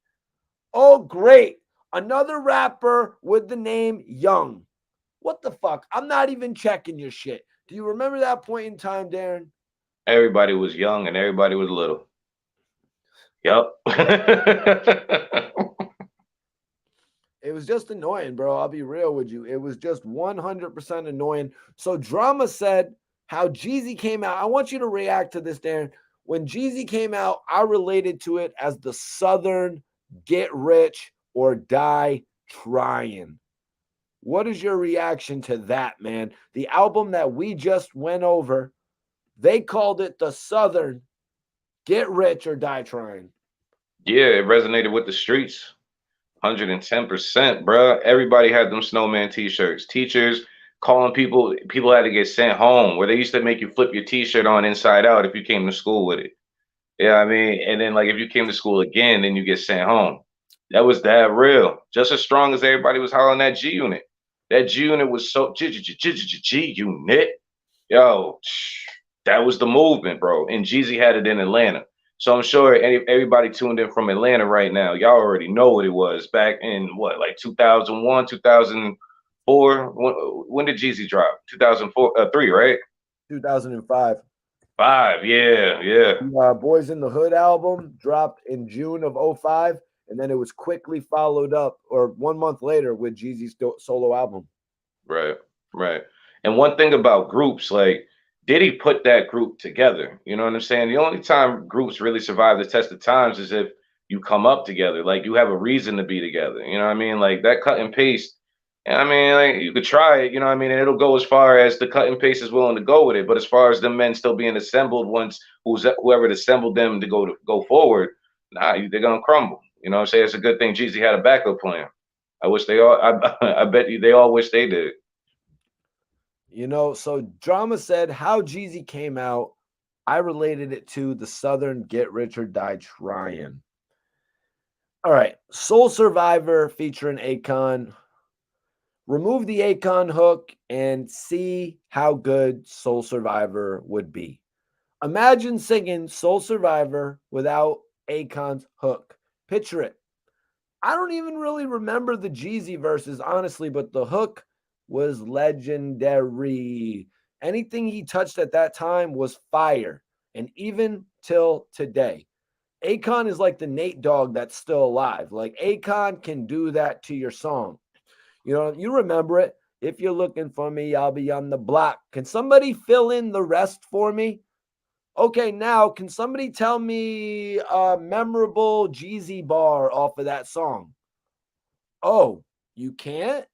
Oh, great. Another rapper with the name Young. What the fuck? I'm not even checking your shit. Do you remember that point in time, Darren? Everybody was young and everybody was little. Yep. It was just annoying, bro. I'll be real with you. It was just 100% annoying. So Drama said how Jeezy came out. I want you to react to this, Darren. When Jeezy came out, I related to it as the Southern get rich or die trying. What is your reaction to that, man? The album that we just went over, they called it the Southern get rich or die trying. Yeah, it resonated with the streets. 110%, bruh. Everybody had them snowman t-shirts. Teachers calling people had to get sent home where they used to make you flip your t-shirt on inside out if you came to school with it. Yeah, I mean, and then like if you came to school again, then you get sent home. That was that real. Just as strong as everybody was hollering that G unit. That G unit was so G unit. Yo, that was the movement, bro. And Jeezy had it in Atlanta. So I'm sure everybody tuned in from Atlanta right now. Y'all already know what it was back in what, like 2001, 2004. When did Jeezy drop? 2004, 3, right? 2005. 5, yeah, yeah. Boys in the Hood album dropped in June of 05, and then it was quickly followed up, or 1 month later, with Jeezy's solo album. Right, right. And one thing about groups, like Diddy put that group together. You know what I'm saying? The only time groups really survive the test of times is if you come up together, like you have a reason to be together. You know what I mean? Like that cut and paste. And I mean, like you could try it, you know what I mean? And it'll go as far as the cut and paste is willing to go with it. But as far as the men still being assembled once whoever assembled them to go forward, nah, they're gonna crumble. You know what I'm saying? It's a good thing Jeezy had a backup plan. I wish they all I bet you they all wish they did. You know, so Drama said how Jeezy came out. I related it to the Southern Get Rich or Die Trying. All right, Soul Survivor featuring Akon. Remove the Akon hook and see how good Soul Survivor would be. Imagine singing Soul Survivor without Akon's hook. Picture it. I don't even really remember the Jeezy verses, honestly, but the hook was legendary. Anything he touched at that time was fire. And even till today, Akon is like the Nate Dogg that's still alive. Like Akon can do that to your song. You know, you remember it. If you're looking for me, I'll be on the block. Can somebody fill in the rest for me? Okay, now can somebody tell me a memorable Jeezy bar off of that song? Oh, you can't?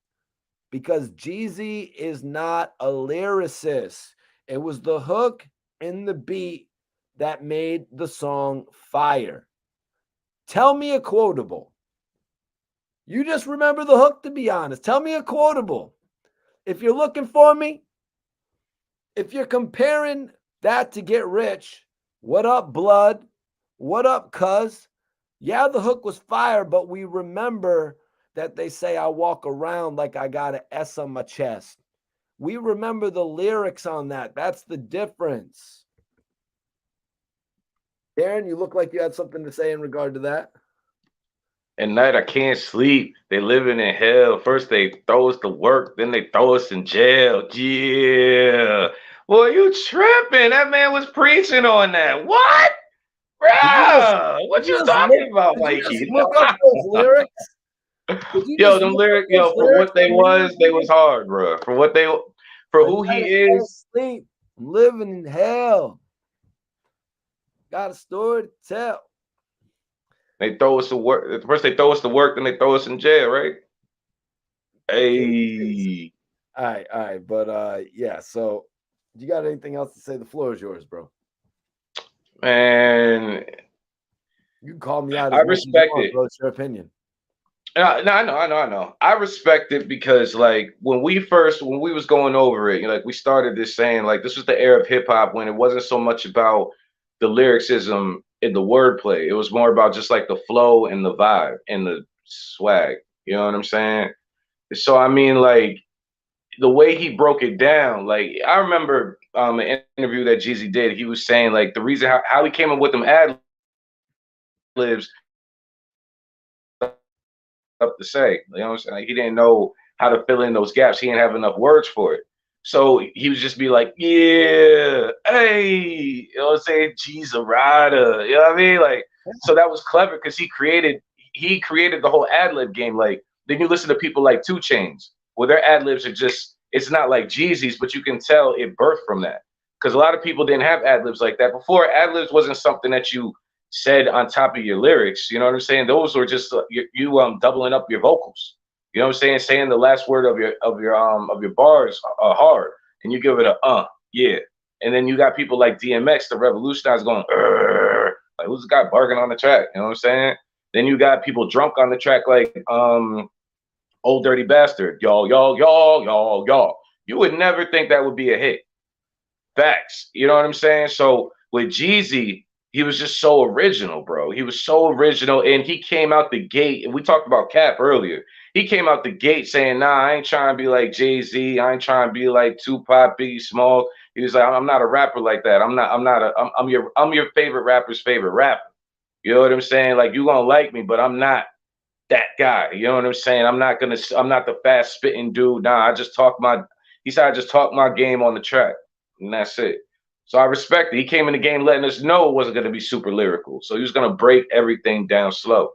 Because Jeezy is not a lyricist. It was the hook and the beat that made the song fire. Tell me a quotable. You just remember the hook, to be honest. Tell me a quotable. If you're looking for me, if you're comparing that to Get Rich, what up, blood? What up, cuz? Yeah, the hook was fire, but we remember that they say I walk around like I got an S on my chest. We remember the lyrics on that. That's the difference. Darren, you look like you had something to say in regard to that. At night, I can't sleep. They living in hell. First they throw us to work, then they throw us in jail. Yeah. Boy, you tripping. That man was preaching on that. What? Did you just Bruh, did what you you just look talking about, did you just Mikey? look up those lyrics? Did you Yo, just them look up lyrics, those yo, for lyrics what they on Media was, they was TV? hard, bruh. For what they, for At who night he I can't is, sleep. I'm living in hell. Got a story to tell. they throw us to work. First they throw us to work, then they throw us in jail, right? Okay. Jeez. Hey, All right. But yeah, so you got anything else to say? The floor is yours, bro. man, You can call me out I as much as you respect want, it. bro. It's your opinion. No, I know. I respect it because, like, when we was going over it, you know, like, we started this saying, like, this was the era of hip hop when it wasn't so much about the lyricism and the wordplay. It was more about just like the flow and the vibe and the swag. You know what I'm saying? So I mean, like, the way he broke it down, like, I remember an interview that Jeezy did. He was saying, like, the reason how he came up with them ad libs up to say. You know what I'm saying? Like, he didn't know how to fill in those gaps. He didn't have enough words for it. So he was just be like, yeah, hey, you know what I'm saying? G's a rider. You know what I mean? Like, so that was clever because he created the whole ad lib game. Like, then you listen to people like Two Chains, where their ad libs are just, it's not like Jeezy's, but you can tell it birthed from that. Because a lot of people didn't have ad libs like that before. Ad libs wasn't something that you said on top of your lyrics. You know what I'm saying? Those were just you doubling up your vocals. You know what I'm saying? Saying the last word of your bars hard, and you give it a yeah. And then you got people like DMX, the revolutionize going like, who's the guy barking on the track? You know what I'm saying? Then you got people drunk on the track like Old Dirty Bastard, y'all. You would never think that would be a hit. Facts. You know what I'm saying? So with Jeezy, he was just so original, bro. He was so original, and he came out the gate. And we talked about Cap earlier. He came out the gate saying, "Nah, I ain't trying to be like Jay-Z. I ain't trying to be like Tupac, Biggie Small." He was like, "I'm not a rapper like that. I'm your favorite rapper's favorite rapper." You know what I'm saying? Like, you gonna like me, but I'm not that guy. You know what I'm saying? I'm not the fast spitting dude. Nah, he said, I just talk my game on the track. And that's it. So I respect it. He came in the game letting us know it wasn't going to be super lyrical. So he was going to break everything down slow.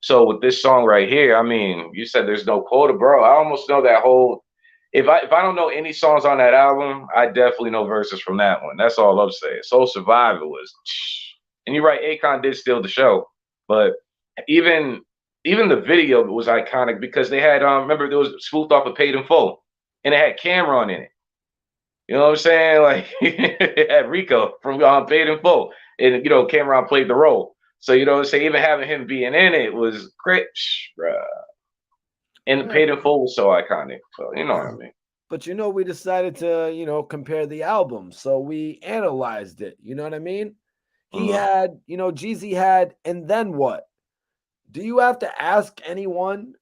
So with this song right here, I mean, you said there's no quota, bro. I almost know that whole. If I don't know any songs on that album, I definitely know verses from that one. That's all I'm saying. Soul Survivor was, and you're right. Akon did steal the show, but even even the video was iconic because they had remember there was spoofed off of Paid in Full, and it had Cameron in it. You know what I'm saying? Like, it had Rico from Paid in Full, and Cameron played the role. So you know what I'm saying? Even having him being in it was great, bruh. And Yeah. Paid in Full was so iconic. So you know what I mean? But we decided to, compare the albums. So we analyzed it. You know what I mean? He Mhm. had, Jeezy had, and then what? Do you have to ask anyone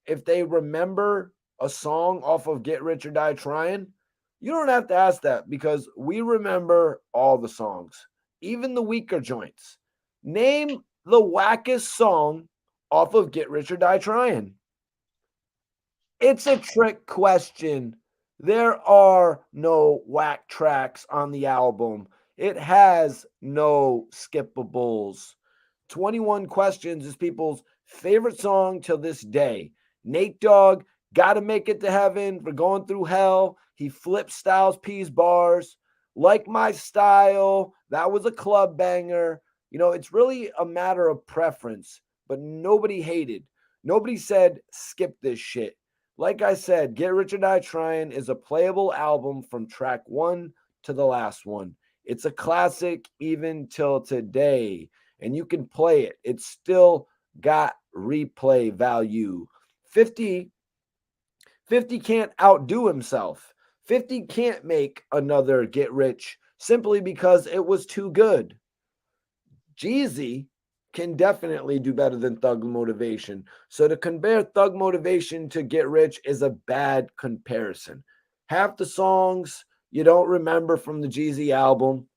if they remember a song off of Get Rich or Die Trying? You don't have to ask that because we remember all the songs, even the weaker joints. Name the wackest song off of Get Rich or Die Trying. It's a trick question. There are no whack tracks on the album. It has no skippables. 21 Questions is people's favorite song till this day. Nate Dogg, Gotta Make It to Heaven, We're Going Through Hell. He flips Styles P's bars. Like My Style, that was a club banger. You know, it's really a matter of preference, but nobody hated. Nobody said, skip this shit. Like I said, Get Rich or Die Trying is a playable album from track one to the last one. It's a classic even till today, and you can play it. It's still got replay value. 50 50 can't outdo himself. 50 can't make another Get Rich simply because it was too good. Jeezy can definitely do better than Thug Motivation. So to compare Thug Motivation to Get Rich is a bad comparison. Half the songs you don't remember from the Jeezy album.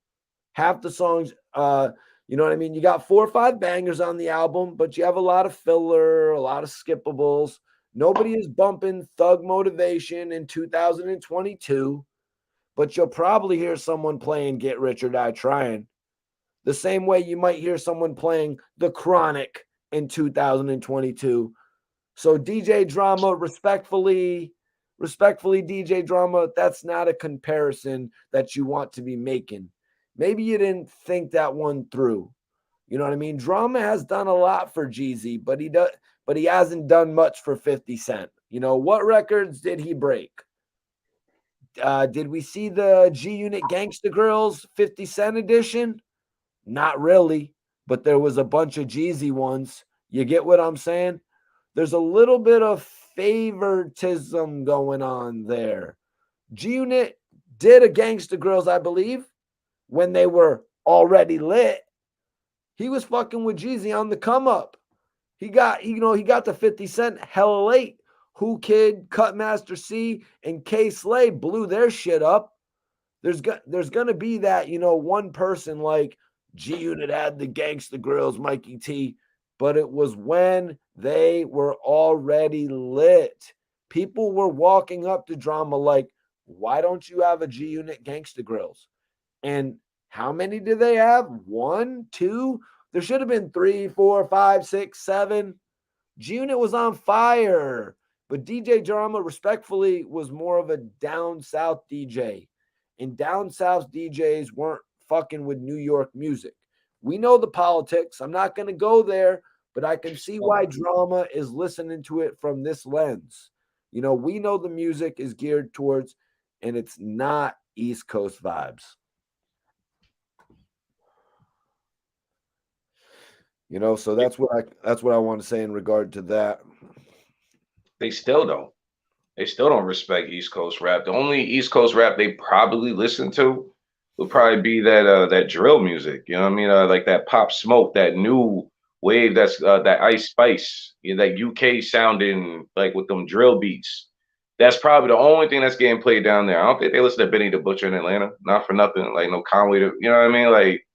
Half the songs, you know what I mean? You got 4 or 5 bangers on the album, but you have a lot of filler, a lot of skippables. Nobody is bumping Thug Motivation in 2022, but you'll probably hear someone playing Get Rich or Die Trying. The same way you might hear someone playing The Chronic in 2022. So DJ Drama, respectfully, DJ Drama, that's not a comparison that you want to be making. Maybe you didn't think that one through. You know what I mean? Drama has done a lot for Jeezy, but he hasn't done much for 50 Cent. You know, what records did he break? Did we see the G Unit Gangsta Girls 50 Cent edition? Not really, but there was a bunch of Jeezy ones. You get what I'm saying? There's a little bit of favoritism going on there. G Unit did a Gangsta Girls, I believe, when they were already lit. He was fucking with Jeezy on the come up. He got the 50 Cent hella late. Who Kid, Cutmaster C, and K Slay blew their shit up. There's gonna be that, one person like G Unit had the Gangsta Grills, Mikey T, but it was when they were already lit. People were walking up to Drama like, why don't you have a G Unit Gangsta Grills? And how many do they have? 1, 2? There should have been 3, 4, 5, 6, 7. G Unit was on fire, but DJ Drama, respectfully, was more of a down south DJ. And down south DJs weren't fucking with New York music. We know the politics. I'm not going to go there, but I can see why Drama is listening to it from this lens. We know the music is geared towards, and it's not East Coast vibes. So that's what I want to say in regard to that. They still don't. They still don't respect East Coast rap. The only East Coast rap they probably listen to would probably be that drill music. You know what I mean? Like that Pop Smoke, that new wave. That's that Ice Spice. That UK sounding like with them drill beats. That's probably the only thing that's getting played down there. I don't think they listen to Benny the Butcher in Atlanta. Not for nothing. Like no Conway. You know what I mean? Like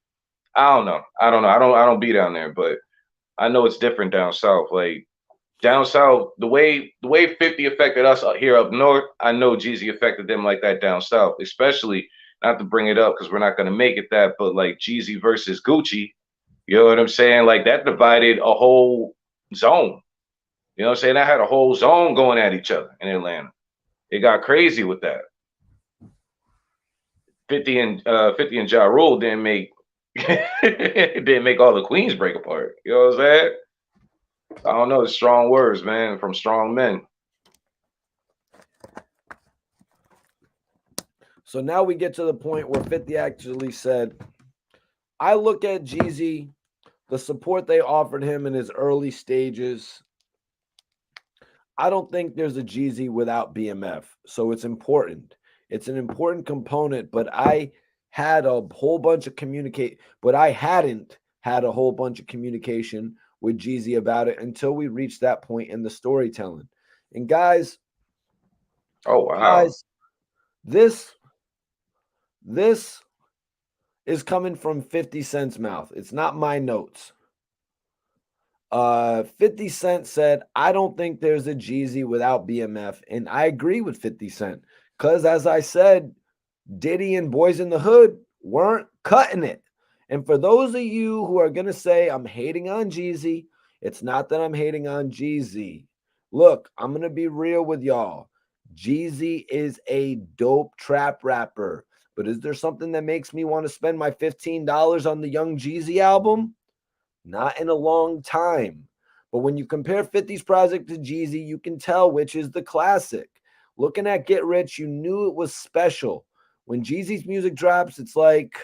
I don't know. I don't be down there, but I know it's different down south. Like down south, the way 50 affected us here up north, I know Jeezy affected them like that down south, especially not to bring it up because we're not gonna make it that, but like Jeezy versus Gucci, you know what I'm saying? Like that divided a whole zone. You know what I'm saying? That had a whole zone going at each other in Atlanta. It got crazy with that. 50 and Ja Rule didn't make didn't make all the queens break apart. You know what I'm saying? I don't know. It's strong words, man, from strong men. So now we get to the point where 50 actually said, I look at Jeezy, the support they offered him in his early stages. I don't think there's a Jeezy without BMF. So it's important. It's an important component, but I had a whole bunch of I hadn't had a whole bunch of communication with Jeezy about it until we reached that point in the storytelling. And guys, oh wow. Guys, this is coming from 50 Cent's mouth. It's not my notes. 50 Cent said, I don't think there's a Jeezy without BMF. And I agree with 50 Cent. Because as I said, Diddy and Boys in the Hood weren't cutting it. And for those of you who are going to say, I'm hating on Jeezy, it's not that I'm hating on Jeezy. Look, I'm going to be real with y'all. Jeezy is a dope trap rapper. But is there something that makes me want to spend my $15 on the Young Jeezy album? Not in a long time. But when you compare 50's project to Jeezy, you can tell which is the classic. Looking at Get Rich, you knew it was special. When Jeezy's music drops, it's like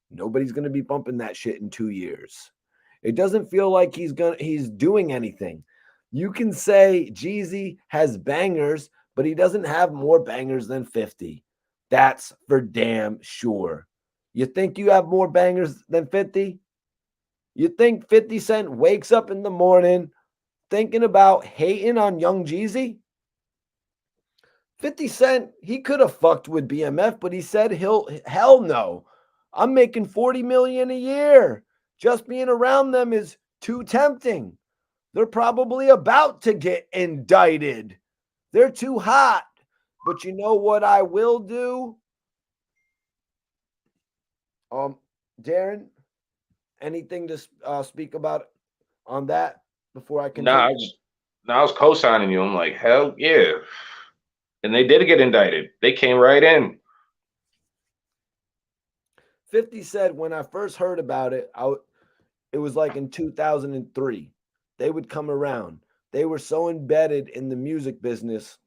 nobody's going to be bumping that shit in 2 years. It doesn't feel like he's doing anything. You can say Jeezy has bangers, but he doesn't have more bangers than 50. That's for damn sure. You think you have more bangers than 50? You think 50 Cent wakes up in the morning thinking about hating on Young Jeezy? 50 Cent, he could have fucked with BMF, but he said hell no. I'm making 40 million a year. Just being around them is too tempting. They're probably about to get indicted. They're too hot. But you know what I will do? Darren, anything to speak about on that before I Nah, continue? I was co-signing you. I'm like, hell yeah. And they did get indicted. They came right in. 50 said when I first heard about it, it was like in 2003. They would come around. They were so embedded in the music business.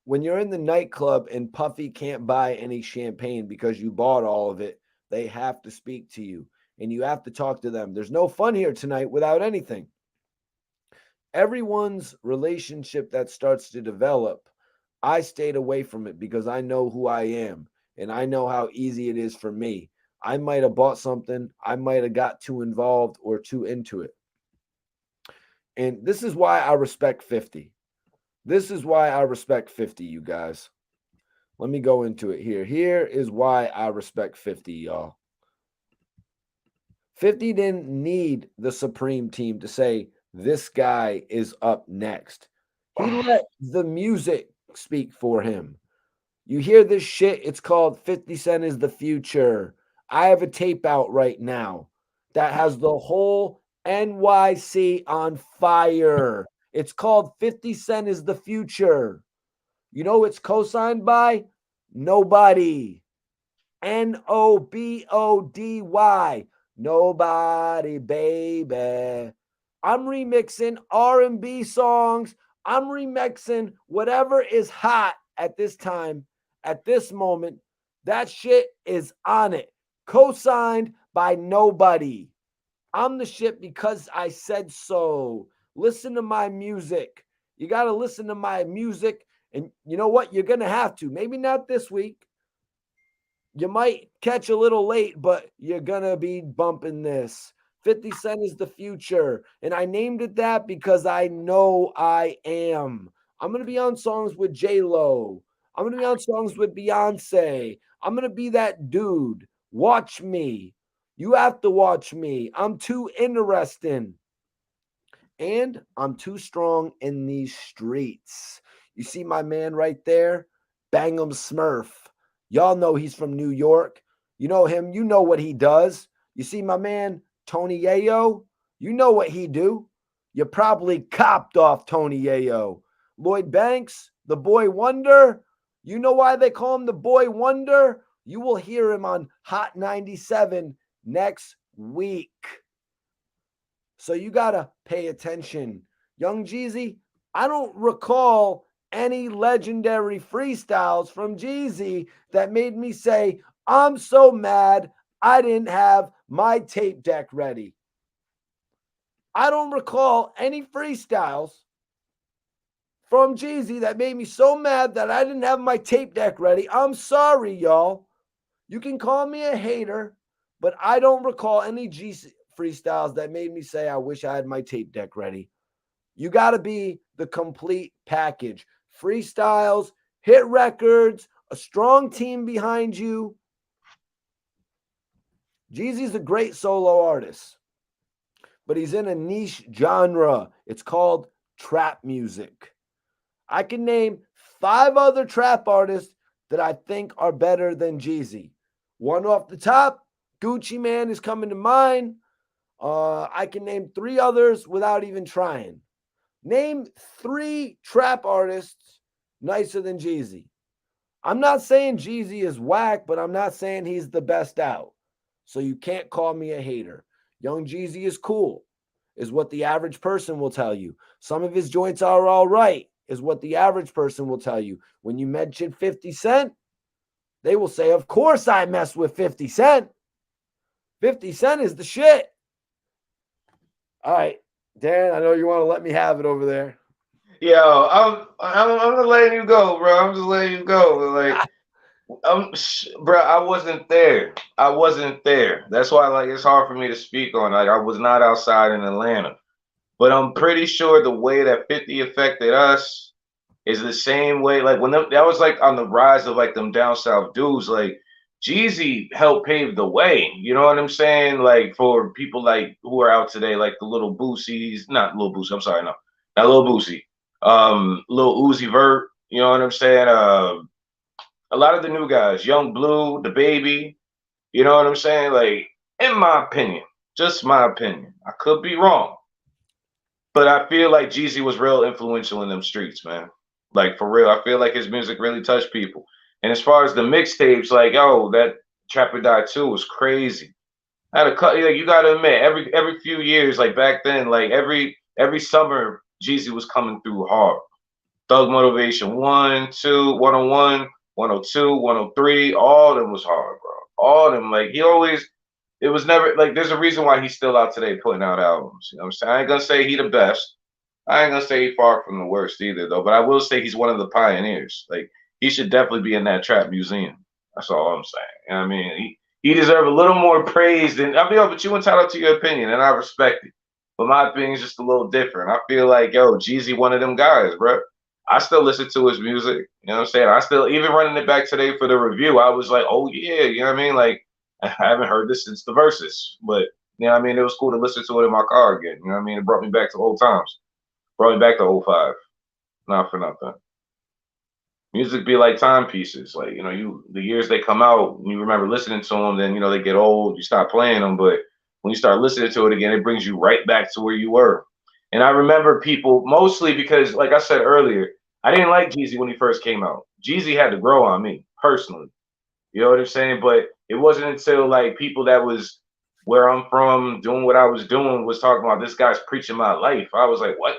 When you're in the nightclub and Puffy can't buy any champagne because you bought all of it, they have to speak to you and you have to talk to them. There's no fun here tonight without anything. Everyone's relationship that starts to develop, I stayed away from it because I know who I am and I know how easy it is for me. I might have bought something, I might have got too involved or too into it. And this is why I respect 50. This is why I respect 50, you guys. Let me go into it here. Here is why I respect 50, y'all. 50 didn't need the Supreme team to say, this guy is up next. He let the music speak for him. You hear this shit? It's called 50 Cent is the Future. I have a tape out right now that has the whole NYC on fire. It's called 50 Cent is the Future. You know it's co-signed by? Nobody. Nobody. Nobody, baby. I'm remixing R&B songs. I'm remixing whatever is hot at this time, at this moment. That shit is on it. Co-signed by nobody. I'm the shit because I said so. Listen to my music. You got to listen to my music. And you know what? You're going to have to. Maybe not this week. You might catch a little late, but you're going to be bumping this. 50 Cent is the future. And I named it that because I know I am. I'm going to be on songs with J-Lo. I'm going to be on songs with Beyonce. I'm going to be that dude. Watch me. You have to watch me. I'm too interesting. And I'm too strong in these streets. You see my man right there? Bangum Smurf. Y'all know he's from New York. You know him. You know what he does. You see my man, Tony Yayo? You know what he do. You probably copped off Tony Yayo. Lloyd Banks, the boy wonder. You know why they call him the boy wonder? You will hear him on Hot 97 next week. So you got to pay attention. Young Jeezy, I don't recall any legendary freestyles from Jeezy that made me say, I'm so mad I didn't have my tape deck ready. I don't recall any freestyles from Jeezy that made me so mad that I didn't have my tape deck ready. I'm sorry, y'all. You can call me a hater, but I don't recall any Jeezy freestyles that made me say, I wish I had my tape deck ready. You got to be the complete package. Freestyles, hit records, a strong team behind you. Jeezy's a great solo artist, but he's in a niche genre. It's called trap music. I can name 5 other trap artists that I think are better than Jeezy. One off the top, Gucci Man is coming to mind. I can name 3 others without even trying. Name 3 trap artists nicer than Jeezy. I'm not saying Jeezy is whack, but I'm not saying he's the best out. So you can't call me a hater. Young Jeezy is cool, is what the average person will tell you. Some of his joints are all right, is what the average person will tell you. When you mention 50 Cent, they will say, of course I mess with 50 Cent. 50 Cent is the shit. All right, Dan, I know you want to let me have it over there. Yo, I'm just letting you go, bro. I'm just letting you go. Like, bro, I wasn't there. I wasn't there. That's why, like, it's hard for me to speak on. Like, I was not outside in Atlanta, but I'm pretty sure the way that 50 affected us is the same way. Like when that was like on the rise of like them down south dudes. Like Jeezy helped pave the way. You know what I'm saying? Like for people like who are out today, like the little Boosies, not little Boosie. I'm sorry, no, not little Boosie. Little Uzi Vert. You know what I'm saying? A lot of the new guys, Young Blue, the Baby. You know what I'm saying? Like in my opinion, just my opinion. I could be wrong. But I feel like Jeezy was real influential in them streets, man. Like for real, I feel like his music really touched people. And as far as the mixtapes, like that Trapper Die 2 was crazy. I had a cut. Like you gotta admit, every few years, like back then, like every summer, Jeezy was coming through hard. Thug Motivation 1, 2, 101, 102, 103, all of them was hard, bro. All of them, like he always it was never like there's a reason why he's still out today putting out albums. You know what I'm saying? I ain't gonna say he the best. I ain't gonna say he far from the worst either though, but I will say he's one of the pioneers. Like he should definitely be in that trap museum. That's all I'm saying. You know what I mean? He deserves a little more praise than I mean, but you entitled to your opinion and I respect it. But my opinion is just a little different. I feel like Jeezy one of them guys, bro. I still listen to his music. You know what I'm saying? I still even running it back today for the review, I was like, oh yeah, you know what I mean? Like I haven't heard this since the verses, but you know what I mean? It was cool to listen to it in my car again. You know what I mean? It brought me back to old times. Brought me back to '05. Not for nothing. Music be like timepieces. Like, the years they come out, you remember listening to them, then, they get old, you stop playing them. But when you start listening to it again, it brings you right back to where you were. And I remember people mostly because, like I said earlier, I didn't like Jeezy when he first came out. Jeezy had to grow on me personally. You know what I'm saying? But it wasn't until like people that was where I'm from doing what I was doing was talking about this guy's preaching my life. I was like, what?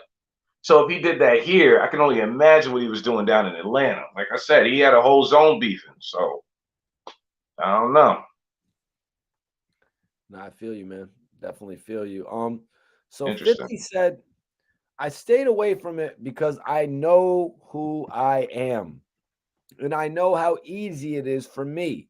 So if he did that here, I can only imagine what he was doing down in Atlanta. Like I said, he had a whole zone beefing. So I don't know. No, I feel you, man. Definitely feel you. So Interesting. 50 said, I stayed away from it because I know who I am. And I know how easy it is for me.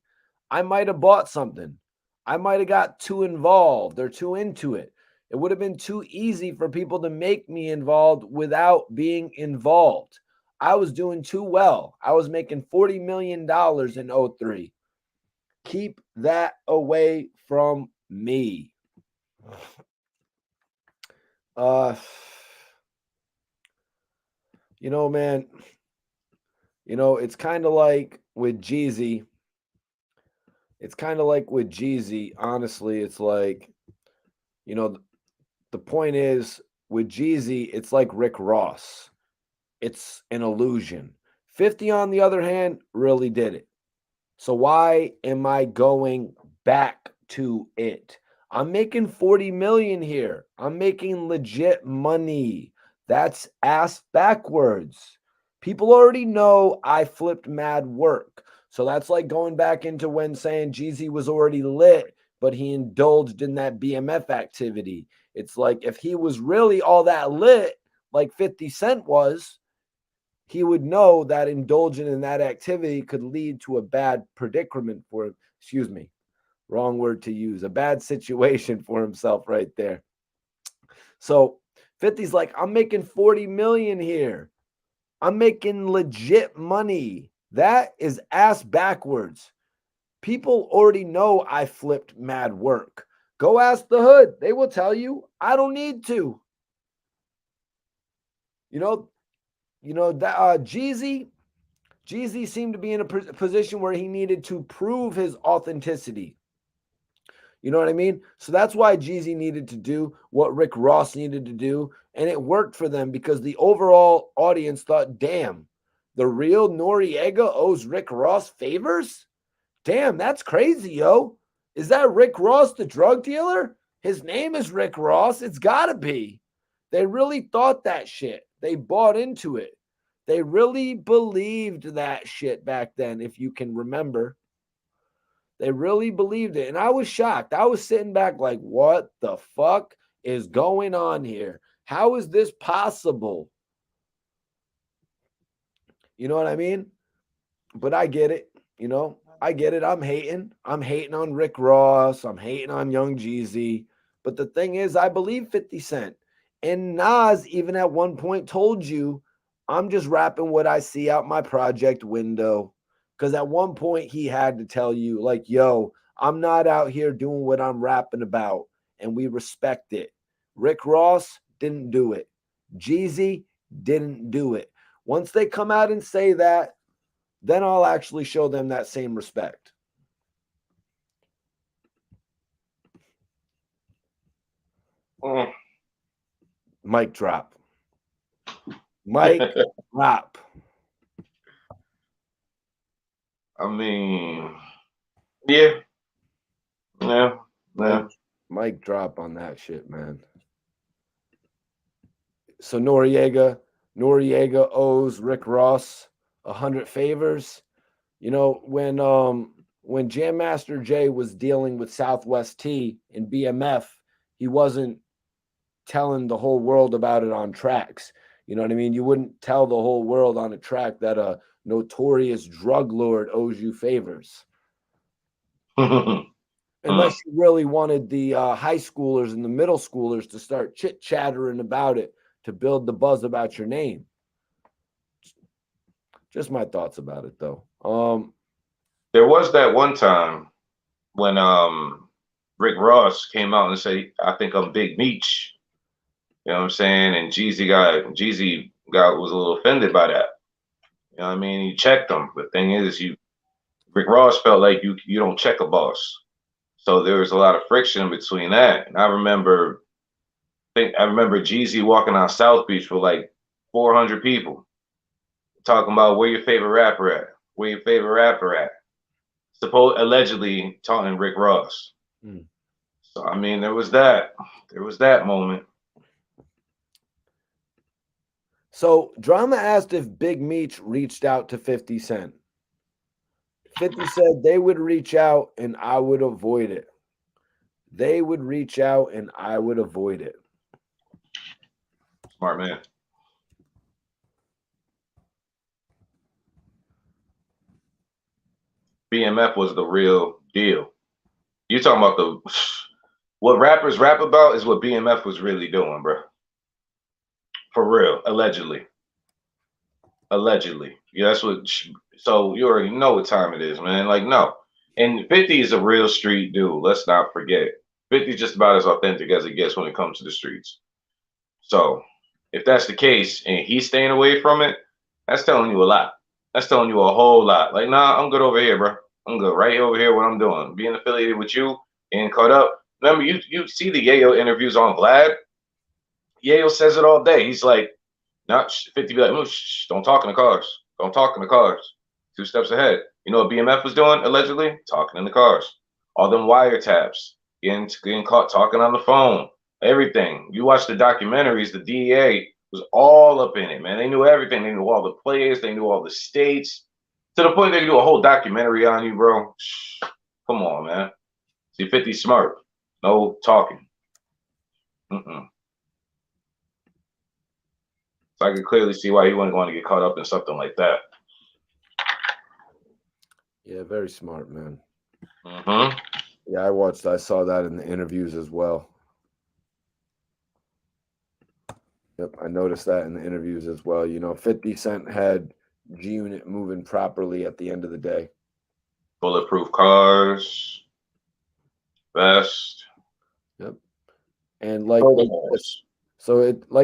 I might have bought something. I might have got too involved or too into it. It would have been too easy for people to make me involved without being involved. I was doing too well. I was making $40 million in '03. Keep that away from me. Uh, man, it's kind of like with Jeezy. It's kind of like with Jeezy. Honestly, it's like, you know, the point is with Jeezy, it's like Rick Ross. It's an illusion. 50, on the other hand, really did it. So why am I going back to it? I'm making 40 million here. I'm making legit money. That's ass backwards. People already know I flipped mad work. So that's like going back into when saying Jeezy was already lit, but he indulged in that BMF activity. It's like if he was really all that lit, like 50 Cent was, he would know that indulging in that activity could lead to a bad predicament for him. Excuse me, wrong word to use. A bad situation for himself right there. So 50's like, I'm making 40 million here. I'm making legit money. That is ass backwards. People already know I flipped mad work. Go ask the hood. They will tell you I don't need to. That Jeezy seemed to be in a position where he needed to prove his authenticity. You know what I mean? So that's why Jeezy needed to do what Rick Ross needed to do. And it worked for them because the overall audience thought, damn, The real Noriega owes Rick Ross favors? Damn, that's crazy, yo. Is that Rick Ross, the drug dealer? His name is Rick Ross. It's gotta be. They really thought that shit. They bought into it. They really believed that shit back then, if you can remember. They really believed it. And I was shocked. I was sitting back like, what the fuck is going on here? How is this possible? You know what I mean? But I get it. You know, I get it. I'm hating. I'm hating on Rick Ross. I'm hating on Young Jeezy. But the thing is, I believe 50 Cent. And Nas, even at one point, told you, I'm just rapping what I see out my project window. Because at one point, he had to tell you, like, yo, I'm not out here doing what I'm rapping about. And we respect it. Rick Ross didn't do it. Jeezy didn't do it. Once they come out and say that, then I'll actually show them that same respect. Mic drop. Mic drop. I mean, yeah. Mic drop on that shit, man. So Noriega owes Rick Ross 100 favors. You know, when Jam Master Jay was dealing with Southwest T in BMF, he wasn't telling the whole world about it on tracks. You know what I mean? You wouldn't tell the whole world on a track that a notorious drug lord owes you favors. Unless you really wanted the high schoolers and the middle schoolers to start chit-chattering about it to build the buzz about your name. Just my thoughts about it, though. There was that one time when Rick Ross came out and said, I think I'm Big Meech. You know what I'm saying? And Jeezy was a little offended by that. You know what I mean? He checked him. The thing is, Rick Ross felt like you don't check a boss. So there was a lot of friction between that. And I remember Jeezy walking on South Beach with like 400 people talking about where your favorite rapper at, where your favorite rapper at. Allegedly taunting Rick Ross. So I mean, there was that moment. So Drama asked if Big Meech reached out to 50 Cent. 50 said they would reach out and I would avoid it. They would reach out and I would avoid it. Smart man. BMF was the real deal. You talking about what rappers rap about is what BMF was really doing, bro. For real, allegedly. Yeah, that's what. So you already know what time it is, man. Like, no. And 50 is a real street dude. Let's not forget. 50 is just about as authentic as it gets when it comes to the streets. So if that's the case and he's staying away from it, that's telling you a lot. That's telling you a whole lot. Like, nah, I'm good over here, bro. I'm good right over here. What I'm doing, being affiliated with you and caught up. Remember, you see the Yayo interviews on Vlad. Yayo says it all day. He's like, not 50 be like, shh, don't talk in the cars. Don't talk in the cars. 2 steps ahead. You know what BMF was doing, allegedly? Talking in the cars. All them wiretaps. Getting caught talking on the phone. Everything. You watch the documentaries, the DEA was all up in it, man. They knew everything. They knew all the players. They knew all the states. To the point they could do a whole documentary on you, bro. Shh. Come on, man. See, 50 smart. No talking. So I could clearly see why he wouldn't want to get caught up in something like that. Yeah, very smart, man. Mm-hmm. Yeah, I saw that in the interviews as well. Yep, I noticed that in the interviews as well. You know, 50 Cent had G-Unit moving properly at the end of the day. Bulletproof cars, vest. Yep. And like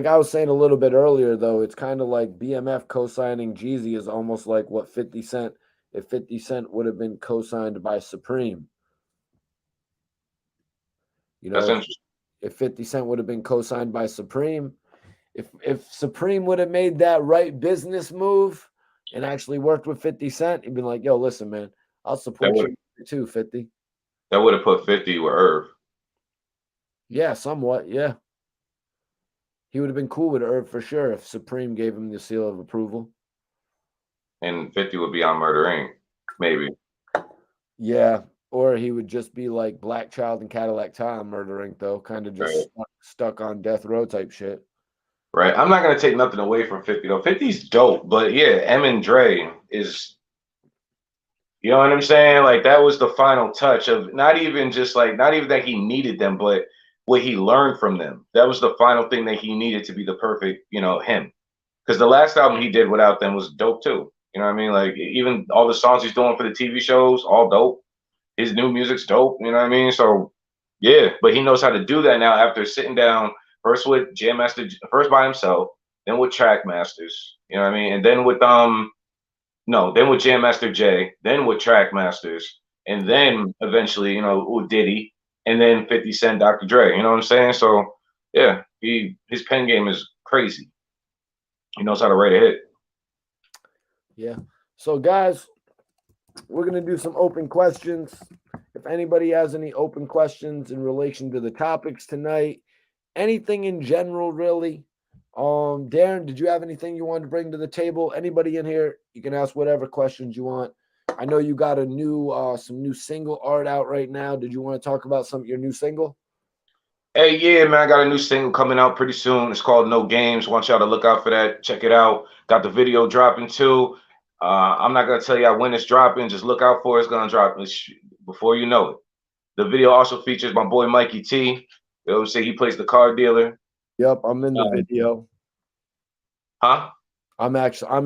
I was saying a little bit earlier, though, it's kind of like BMF co-signing Jeezy is almost like what 50 Cent, if 50 Cent would have been co-signed by Supreme. You know, if 50 Cent would have been co-signed by Supreme, if Supreme would have made that right business move, and actually worked with 50 Cent, he'd be like, yo, listen, man, I'll That support would you too, 50. that would have put 50 with Irv, Yeah, somewhat. Yeah. He would have been cool with Irv for sure if Supreme gave him the seal of approval. and 50 would be on Murder Inc. Maybe. Yeah. Or he would just be like Black Child and Cadillac Tom murdering, though, kind of just Right. stuck on death row type shit. Right. I'm not gonna take nothing away from 50 though. 50's dope, but yeah, M and Dre is, you know what I'm saying? Like that was the final touch of not even just like not even that he needed them, but what he learned from them. That was the final thing that he needed to be the perfect, him. Because the last album he did without them was dope too. You know what I mean? Like even all the songs he's doing for the TV shows, all dope. His new music's dope. You know what I mean? So yeah, but he knows how to do that now after sitting down first with Jam Master, first by himself, then with Track Masters. You know what I mean? And then with no, then with Jam Master Jay, then with Track Masters, and then eventually, with Diddy, and then 50 Cent, Dr. Dre. You know what I'm saying? So yeah, his pen game is crazy. He knows how to write a hit. Yeah. So, guys, we're going to do some open questions. If anybody has any open questions in relation to the topics tonight, anything in general, really. Darren, did you have anything you wanted to bring to the table? Anybody in here, you can ask whatever questions you want. I know you got some new single art out right now. Did you want to talk about your new single? Hey, yeah, man, I got a new single coming out pretty soon. It's called No Games. Want y'all to look out for that. Check it out. Got the video dropping too. I'm not gonna tell y'all when it's dropping. Just look out for it. It's gonna drop before you know it. The video also features my boy Mikey T. They always say he plays the car dealer. Yep, I'm in the Um, video. huh? I'm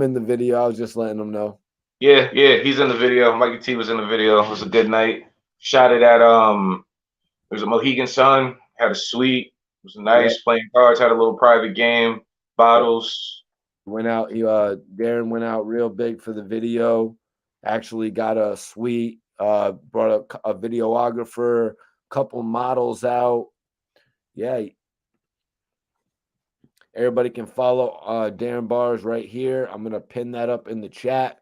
in the video. I was just letting them know. Yeah, yeah, he's in the video. Mikey T was in the video. It was a good night. Shot it at It was a Mohegan Sun. Had a suite. It was Yep. nice playing cards. Had a little private game. Bottles. Went out. Darren went out real big for the video. Actually got a suite. Brought a videographer, couple models out. Yeah. Everybody can follow Darren Bars right here. I'm gonna pin that up in the chat.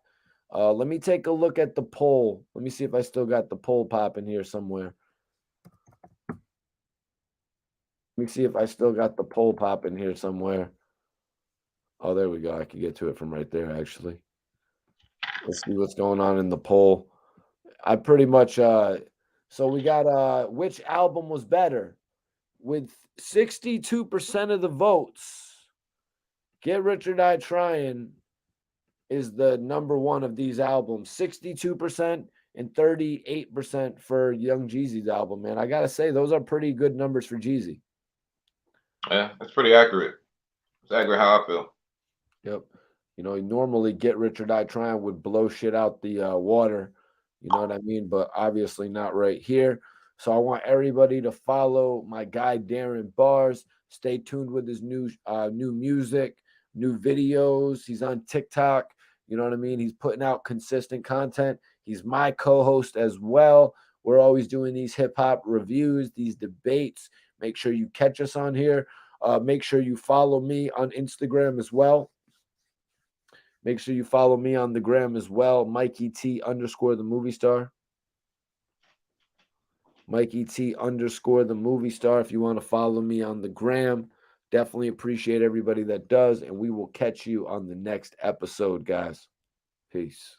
Let me take a look at the poll. Let me see if I still got the poll popping here somewhere. Let me see if I still got the poll popping here somewhere. Oh, there we go. I can get to it from right there, actually. Let's see what's going on in the poll. I pretty much so we got which album was better? With 62% of the votes, Get Rich or Die Trying is the number one of these albums. 62% and 38% for Young Jeezy's album, man. I gotta say, those are pretty good numbers for Jeezy. Yeah, that's pretty accurate. It's accurate how I feel. Yep. Normally Get Rich or Die Trying would blow shit out the water. You know what I mean? But obviously not right here. So I want everybody to follow my guy Darren Bars. Stay tuned with his new music, new videos. He's on TikTok. You know what I mean? He's putting out consistent content. He's my co-host as well. We're always doing these hip hop reviews, these debates. Make sure you catch us on here. Make sure you follow me on Instagram as well. Make sure you follow me on the gram as well, Mikey T _ the movie star. Mikey T _ the movie star. If you want to follow me on the gram, definitely appreciate everybody that does. And we will catch you on the next episode, guys. Peace.